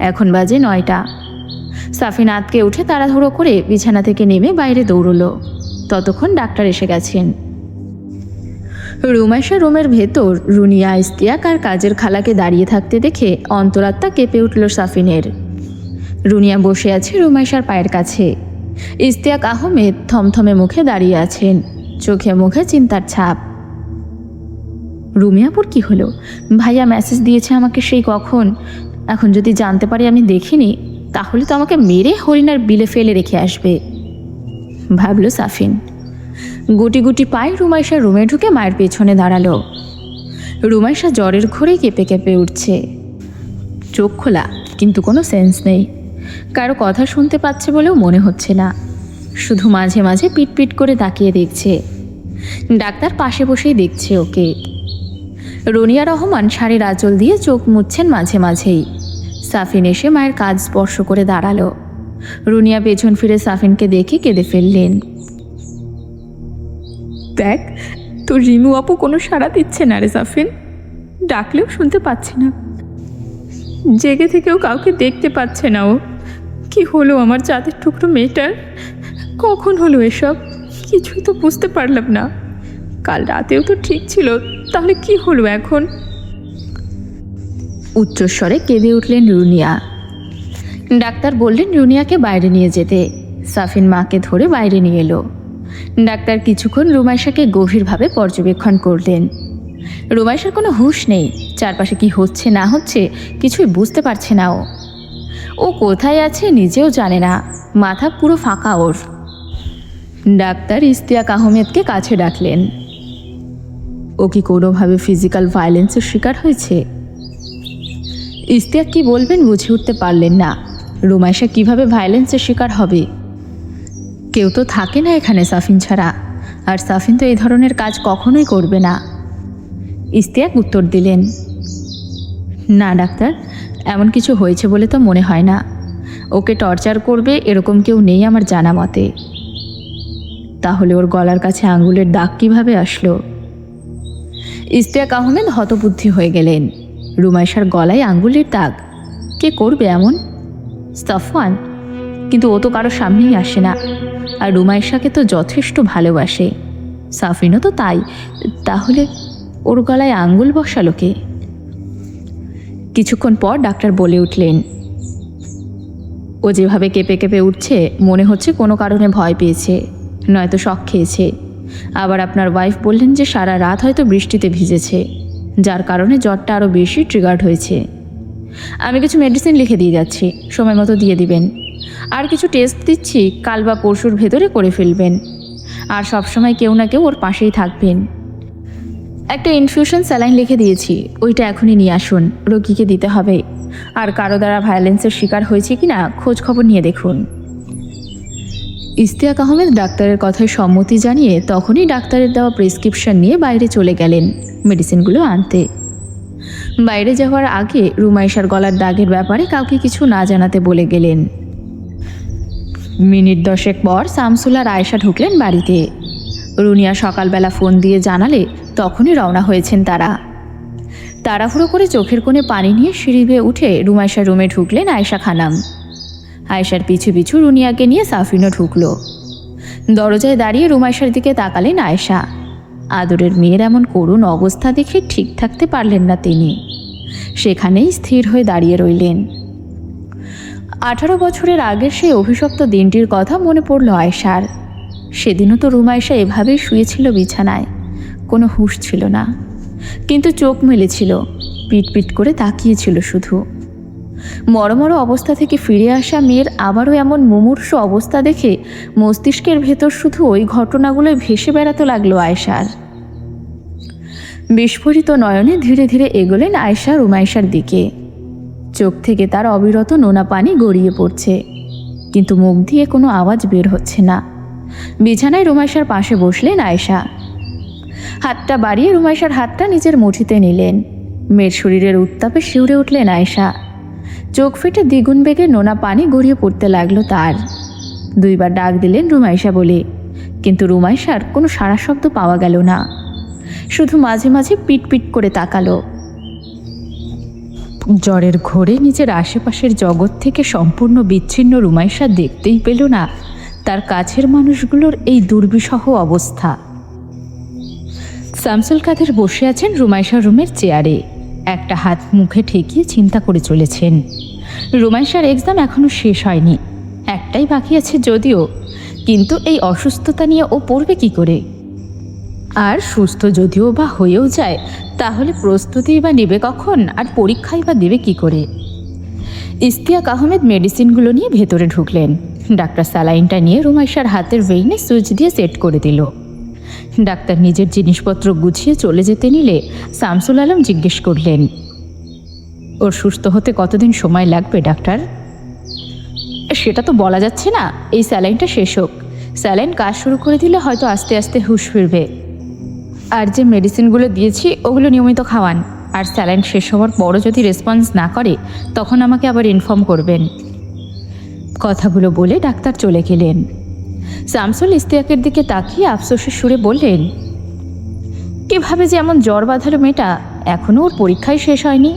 A: এখন বাজে 9টা। সাফিন আতকে উঠে তাড়াহুড়ো করে বিছানা থেকে নেমে বাইরে দৌড়ল। ততক্ষণ ডাক্তার এসে গেছেন। রুমাইশা রুমের ভেতর রুনিয়া, ইস্তিয়াক আর কাজের খালাকে দাঁড়িয়ে থাকতে দেখে অন্তরাত্মা কেঁপে উঠল সাফিনের। রুনিয়া বসে আছে রুমাইশার পায়ের কাছে। ইস্তিয়াক আহমেদ থমথমে মুখে দাঁড়িয়ে আছেন, চোখে মুখে চিন্তার ছাপ। রুমিয়াপুর কি হলো? ভাইয়া মেসেজ দিয়েছে আমাকে সেই কখন। এখন যদি জানতে পারি আমি দেখিনি, তাহলে তো আমাকে মেরে হরিণার বিলে ফেলে রেখে আসবে, ভাবল সাফিন। গুটি গুটি পায়ে রুমাইশা রুমে ঢুকে মায়ের পেছনে দাঁড়ালো। রুমাইশা জ্বরের ঘোরে কেঁপে কেঁপে উঠছে, চোখ খোলা, কিন্তু কোনো সেন্স নেই। কারো কথা শুনতে পাচ্ছে বলেও মনে হচ্ছে না, শুধু মাঝে মাঝে পিটপিট করে তাকিয়ে দেখছে। ডাক্তার পাশে বসেই দেখছে ওকে। রনিয়া রহমান শাড়ির আঁচল দিয়ে চোখ মুছছেন মাঝে মাঝেই। সাফিন এসে মায়ের কাঁধ স্পর্শ করে দাঁড়ালো। রুনিয়া পেছন ফিরে সাফিনকে দেখে কেঁদে ফেললেন। দেখ, তোর রিনু আপু কোনো সাড়া দিচ্ছে না রে সাফিন, ডাকলেও শুনতে পাচ্ছে না, জেগে থেকেও কাউকে দেখতে পাচ্ছে না। ও কি হলো আমার চাঁদের টুকরো মেয়েটার? কখন হলো এসব? কিছুই তো বুঝতে পারলাম না। কাল রাতেও তো ঠিক ছিল, তাহলে কি হলো এখন? উচ্চস্বরে কেঁদে উঠলেন রুনিয়া। ডাক্তার বললেন রুনিয়াকে বাইরে নিয়ে যেতে। সাফিন মাকে ধরে বাইরে নিয়ে এলো। ডাক্তার কিছুক্ষণ রুমাইশাকে গভীরভাবে পর্যবেক্ষণ করলেন। রুমাইশার কোনো হুঁশ নেই, চারপাশে কি হচ্ছে না হচ্ছে কিছুই বুঝতে পারছে না। ও কোথায় আছে নিজেও জানে না, মাথা পুরো ফাঁকা ওর। ডাক্তার ইস্তিয়াক আহমেদকে কাছে ডাকলেন। ও কি কোনোভাবে ফিজিক্যাল ভায়োলেন্সের শিকার হয়েছে? ইস্তিয়াক কি বলবেন বুঝে উঠতে পারলেন না। রুমাইশা কিভাবে ভায়োলেন্সের শিকার হবে? কেউ তো থাকে না এখানে সাফিন ছাড়া, আর সাফিন তো এই ধরনের কাজ কখনোই করবে না। ইস্তিয়াক উত্তর দিলেন, না ডাক্তার, এমন কিছু হয়েছে বলে তো মনে হয় না। ওকে টর্চার করবে এরকম কেউ নেই আমার জানা মতে। তাহলে ওর গলার কাছে আঙ্গুলের দাগ কিভাবে আসলো? ইস্তিয়াক আহমেদ হতবুদ্ধি হয়ে গেলেন। রুমাইশার গলায় আঙ্গুলের দাগ? কে করবে এমন? সাফওয়ান, কিন্তু ও তো কারো সামনেই আসে না, আর রুমাইশাকে তো যথেষ্ট ভালোবাসে। সাফিনও তো তাই। তাহলে ওর গলায় আঙ্গুল বসালো কে? কিছুক্ষণ পর ডাক্তার বলে উঠলেন, ও যেভাবে কেঁপে কেঁপে উঠছে মনে হচ্ছে কোনো কারণে ভয় পেয়েছে, নয়তো শক খেয়েছে। আবার আপনার ওয়াইফ বললেন যে সারা রাত হয়তো বৃষ্টিতে ভিজেছে, যার কারণে জ্বরটা আরও বেশি ট্রিগার্ড হয়েছে। আমি কিছু মেডিসিন লিখে দিয়ে যাচ্ছি, সময় মতো দিয়ে দিবেন। আর কিছু টেস্ট দিচ্ছি, কাল বা পরশুর ভেতরে করে ফেলবেন। আর সবসময় কেউ না কেউ ওর পাশেই থাকবেন। একটা ইনফিউশন স্যালাইন লিখে দিয়েছি, ওইটা এখনই নিয়ে আসুন, রোগীকে দিতে হবে। আর কারো দ্বারা ভায়োলেন্সের শিকার হয়েছে কিনা খোঁজ খবর নিয়ে দেখুন। ইস্তিয়াক আহমেদ ডাক্তারের কথায় সম্মতি জানিয়ে তখনই ডাক্তারের দেওয়া প্রেসক্রিপশন নিয়ে বাইরে চলে গেলেন মেডিসিনগুলো আনতে। বাইরে যাওয়ার আগে রুমাইশার গলার দাগের ব্যাপারে কাউকে কিছু না জানাতে বলে গেলেন। মিনিট 10 পর শামসুল আর আয়েশা ঢুকলেন বাড়িতে। রুনিয়া সকালবেলা ফোন দিয়ে জানালে তখনই রওনা হয়েছেন তারা। তাড়াহুড়ো করে চোখের কোণে পানি নিয়ে সিঁড়ি বেয়ে উঠে রুমাইশার রুমে ঢুকলেন আয়েশা খানম। আয়েশার পিছু পিছু রুনিয়াকে নিয়ে সাফিনও ঢুকলো। দরজায় দাঁড়িয়ে রুমাইশার দিকে তাকালেন আয়েশা। আদরের মেয়ের এমন করুণ অবস্থা দেখে ঠিক থাকতে পারলেন না তিনি। সেখানেই স্থির হয়ে দাঁড়িয়ে রইলেন। 18 বছরের আগের সেই অভিশপ্ত দিনটির কথা মনে পড়ল আয়েশার। সেদিনও তো রুমাইশা এভাবেই শুয়েছিল বিছানায়, কোনো হুঁশ ছিল না, কিন্তু চোখ মেলেছিল, পিট পিট করে তাকিয়েছিল শুধু। মরমর অবস্থা থেকে ফিরে আসা মেয়ের আবারও এমন মুমূর্ষু অবস্থা দেখে মস্তিষ্কের ভেতর শুধু ওই ঘটনাগুলোই ভেসে বেড়াতে লাগলো আয়েশার। বিস্ফোরিত নয়নে ধীরে ধীরে এগোলেন আয়েশা রুমাইশার দিকে। চোখ থেকে তার অবিরত নোনা পানি গড়িয়ে পড়ছে, কিন্তু মুখ দিয়ে কোনো আওয়াজ বের হচ্ছে না। বিছানায় রুমাইশার পাশে বসলেন আয়েশা। হাতটা বাড়িয়ে রুমাইশার হাতটা নিজের মুঠিতে নিলেন। মেয়ের শরীরের উত্তাপে শিউরে উঠলেন আয়েশা। চোখ ফেটে দ্বিগুণ বেগে নোনা পানি গড়িয়ে পড়তে লাগলো তার। 2 বার ডাক দিলেন রুমাইশা বলে, কিন্তু রুমাইশার কোনো সাড়া শব্দ পাওয়া গেল না। শুধু মাঝে মাঝে পিট পিট করে তাকালো। জ্বরের ঘোরে নিজের আশেপাশের জগৎ থেকে সম্পূর্ণ বিচ্ছিন্ন রুমাইশা দেখতেই পেল না তার কাছের মানুষগুলোর এই দুর্বিষহ অবস্থা। শামসুল কাদের বসে আছেন রুমাইশার রুমের চেয়ারে, একটা হাত মুখে ঠেকিয়ে চিন্তা করে চলেছেন। রুমাইশার এক্সাম এখনো শেষ হয়নি, একটাই বাকি আছে যদিও, কিন্তু এই অসুস্থতা নিয়ে ও পড়বে কি করে? আর সুস্থ যদিও বা হয়েও যায়, তাহলে প্রস্তুতি বা নেবে কখন, আর পরীক্ষাই বা দেবে কি করে? ইশতিয়াক আহমেদ মেডিসিনগুলো নিয়ে ভেতরে ঢুকলেন। ডাক্তার স্যালাইনটা নিয়ে রুমাইশার হাতের ভেইনে সুইচ দিয়ে সেট করে দিল। ডাক্তার নিজের জিনিসপত্র গুছিয়ে চলে যেতে নিলে শামসুল আলম জিজ্ঞেস করলেন, ওর সুস্থ হতে কতদিন সময় লাগবে ডাক্তার? সেটা তো বলা যাচ্ছে না, এই স্যালাইনটা শেষ হোক। স্যালাইন কাজ শুরু করে দিলে হয়তো আস্তে আস্তে হুঁশ ফিরবে। আর যে মেডিসিনগুলো দিয়েছি ওগুলো নিয়মিত খাওয়ান, আর স্যালাইন শেষ হওয়ার পরও যদি রেসপন্স না করে তখন আমাকে আবার ইনফর্ম করবেন। কথাগুলো বলে ডাক্তার চলে গেলেন। শামসুল ইশতিয়াকের দিকে তাকিয়ে আফসোসের সুরে বললেন, কিভাবে যে এমন জ্বর বাঁধালো মেয়েটা, এখনও ওর পরীক্ষাই শেষ হয়নি।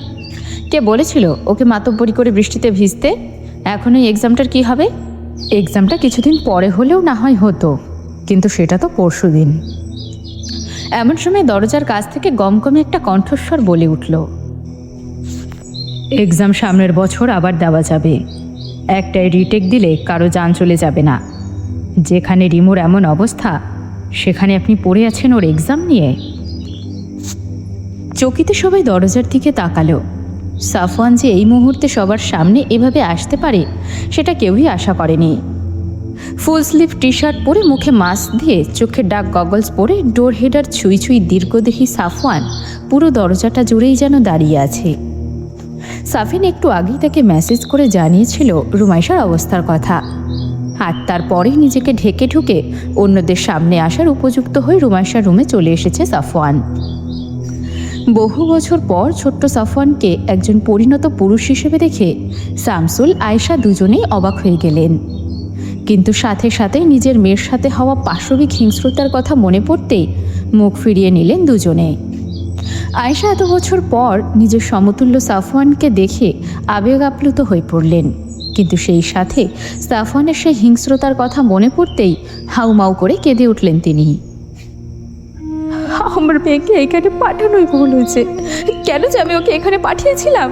A: কে বলেছিল ওকে মাতব্বরি করে বৃষ্টিতে ভিজতে? এখন এই এক্সামটার কি হবে? এক্সামটা কিছুদিন পরে হলেও না হয় হতো, কিন্তু সেটা তো পরশুদিন। এমন সময় দরজার কাছ থেকে গমগমে একটা কণ্ঠস্বর বলে উঠল, এক্সাম সামনের বছর আবার দেওয়া যাবে। একটাই রিটেক দিলে কারো জান চলে যাবে না। যেখানে রিমোর এমন অবস্থা, সেখানে আপনি পড়ে আছেন ওর এক্সাম নিয়ে। চকিতে সবাই দরজার দিকে তাকালো। সাফওয়ান যে এই মুহূর্তে সবার সামনে এভাবে আসতে পারে সেটা কেউই আশা করেনি। ফুল স্লিভ টি শার্ট পরে, মুখে মাস্ক দিয়ে, চোখে ডার্ক গগলস পরে, ডোর হেডার ছুঁই ছুঁই দীর্ঘদেহী সাফওয়ান পুরো দরজাটা জুড়েই যেন দাঁড়িয়ে আছে। সাফিন একটু আগেই তাকে মেসেজ করে জানিয়েছিল রুমাইশার অবস্থার কথা, আর তারপরেই নিজেকে ঢেকে ঢুকে অন্যদের সামনে আসার উপযুক্ত হয়ে রুমাইশার রুমে চলে এসেছে সাফওয়ান। বহু বছর পর ছোট্ট সাফওয়ানকে একজন পরিণত পুরুষ হিসেবে দেখে শামসুল আয়েশা দুজনেই অবাক হয়ে গেলেন। কিন্তু সাথে সাথে নিজের মেয়ের সাথে হওয়া পাশবিক হিংস্রতার কথা মনে পড়তেই মুখ ফিরিয়ে নিলেন দুজনে। আয়েশা এত বছর পর নিজের সমতুল্য সাফওয়ানকে দেখে আবেগ আপ্লুত হয়ে পড়লেন, কিন্তু সেই সাথে সাফওয়ানের সেই হিংস্রতার কথা মনে পড়তেই হাউমাউ করে কেঁদে উঠলেন তিনি। আমার মেয়েকে এখানে পাঠানোই ভুল হয়েছে। কেন যে আমি ওকে এখানে পাঠিয়েছিলাম?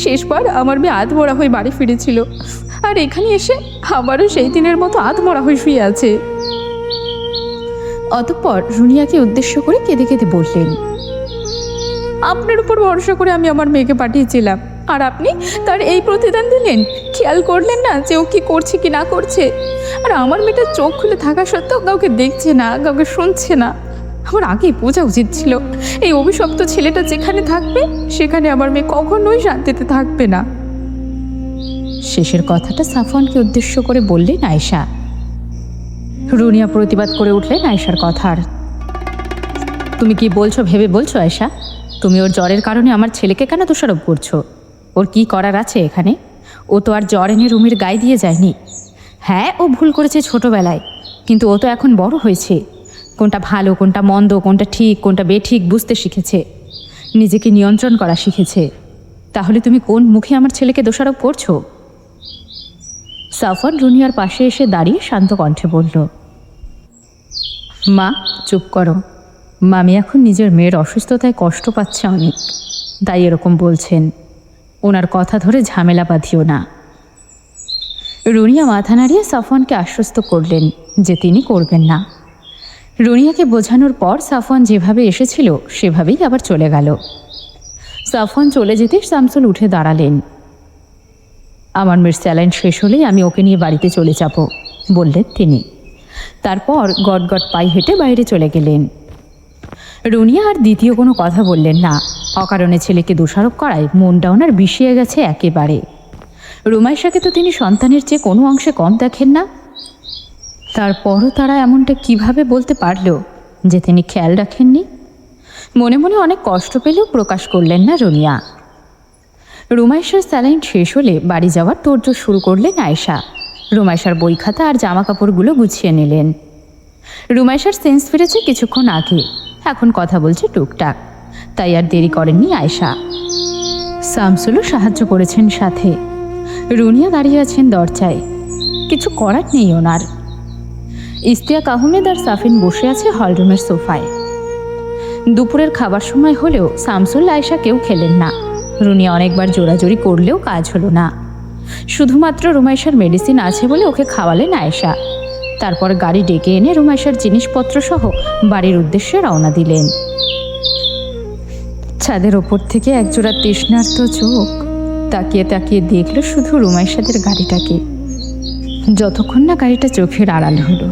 A: শেষবার আমার মেয়ে আধমরা হয়ে বাড়ি ফিরেছিল, আর এখানে এসে আবারও সেই দিনের মতো আধমরা হয়ে শুয়ে আছে। অতঃপর রুনিয়াকে উদ্দেশ্য করে কেঁদে কেঁদে বললেন, আপনার উপর ভরসা করে আমি আমার মেয়েকে পাঠিয়েছিলাম, আর আপনি তার এই প্রতিদান দিলেন। খেয়াল করলেন না যে ও কি করছে কি না করছে? আর আমার মেয়েটা চোখ খুলে থাকা সত্ত্বেও কাউকে দেখছে না, কাউকে শুনছে না। আমার আগেই বোঝা উচিত ছিল এই অভিশপ্ত ছেলেটা যেখানে থাকবে সেখানে আমার মেয়ে কখনোই শান্তিতে থাকবে না। শেষের কথাটা সাফওয়ানকে উদ্দেশ্য করে বললেন আয়েশা। রুনিয়া প্রতিবাদ করে উঠলেন আয়েশার কথার। তুমি কি বলছো ভেবে বলছো আয়েশা? তুমি ওর জ্বরের কারণে আমার ছেলেকে কেন দোষারোপ করছো? ওর কি করার আছে এখানে? ও তো আর জ্বর এনে রুমির গায়ে দিয়ে যায়নি। হ্যাঁ, ও ভুল করেছে ছোটবেলায়, কিন্তু ও তো এখন বড় হয়েছে। কোনটা ভালো, কোনটা মন্দ, কোনটা ঠিক, কোনটা বেঠিক বুঝতে শিখেছে, নিজেকে নিয়ন্ত্রণ করা শিখেছে। তাহলে তুমি কোন মুখে আমার ছেলেকে দোষারোপ করছো? সাফওয়ান রুনিয়ার পাশে এসে দাঁড়িয়ে শান্ত কণ্ঠে বলল, মা চুপ করো। মামি এখন নিজের মেয়ের অসুস্থতায় কষ্ট পাচ্ছে অনেক, তাই এরকম বলছেন। ওনার কথা ধরে ঝামেলা বাঁধিও না। রুনিয়া মাথা নাড়িয়ে সাফওয়ানকে আশ্বস্ত করলেন যে তিনি করবেন না। রুনিয়াকে বোঝানোর পর সাফওয়ান যেভাবে এসেছিল সেভাবেই আবার চলে গেল। সাফওয়ান চলে যেতে শামসুল উঠে দাঁড়ালেন। আমার মেয়ের স্যালাইন শেষ হলেই আমি ওকে নিয়ে বাড়িতে চলে যাব, বললেন তিনি। তারপর গটগট পায়ে হেঁটে বাইরে চলে গেলেন। রুনিয়া আর দ্বিতীয় কোনো কথা বললেন না। অকারণে ছেলেকে দোষারোপ করায় মনটা ওনার বিষিয়ে গেছে একেবারে। রুমাইশাকে তো তিনি সন্তানের চেয়ে কোনো অংশে কম দেখেন না। তারপরও তারা এমনটা কিভাবে বলতে পারল যে তিনি খেয়াল রাখেননি? মনে মনে অনেক কষ্ট পেলেও প্রকাশ করলেন না রুনিয়া। রুমাইশার স্যালাইন শেষ হলে বাড়ি যাওয়ার তোড়জোড় শুরু করলেন আয়েশা। রুমাইশার বই খাতা আর জামা কাপড়গুলো গুছিয়ে নিলেন। রুমাইশার সেন্স ফিরেছে কিছুক্ষণ আগে, এখন কথা বলছে টুকটাক, তাই আর দেরি করেননি আয়েশা। শামসুলও সাহায্য করেছেন সাথে। রুনিয়া দাঁড়িয়ে আছেন দরজায়, কিছু করার নেই ওনার। ইস্তিয়াক আহমেদ আর সাফিন বসে আছে হলরুমের সোফায়। দুপুরের খাবার সময় হলেও শামসুল আয়েশা কেউ খেলেন না। রুনিয়া অনেকবার জোরাজোরি করলেও কাজ হলো না। শুধুমাত্র রুমাইশার মেডিসিন আছে বলে ওকে খাওয়ালেন আয়েশা। তারপর গাড়ি ডেকে এনে রুমাইশার জিনিসপত্র সহ বাড়ির উদ্দেশ্যে রওনা দিলেন। ছাদের ওপর থেকে একজোড়া তৃষ্ণার্ত চোখ তাকিয়ে তাকিয়ে দেখল শুধু রুমাইশাদের গাড়িটাকে, যতক্ষণ না গাড়িটা চোখের আড়াল হলো।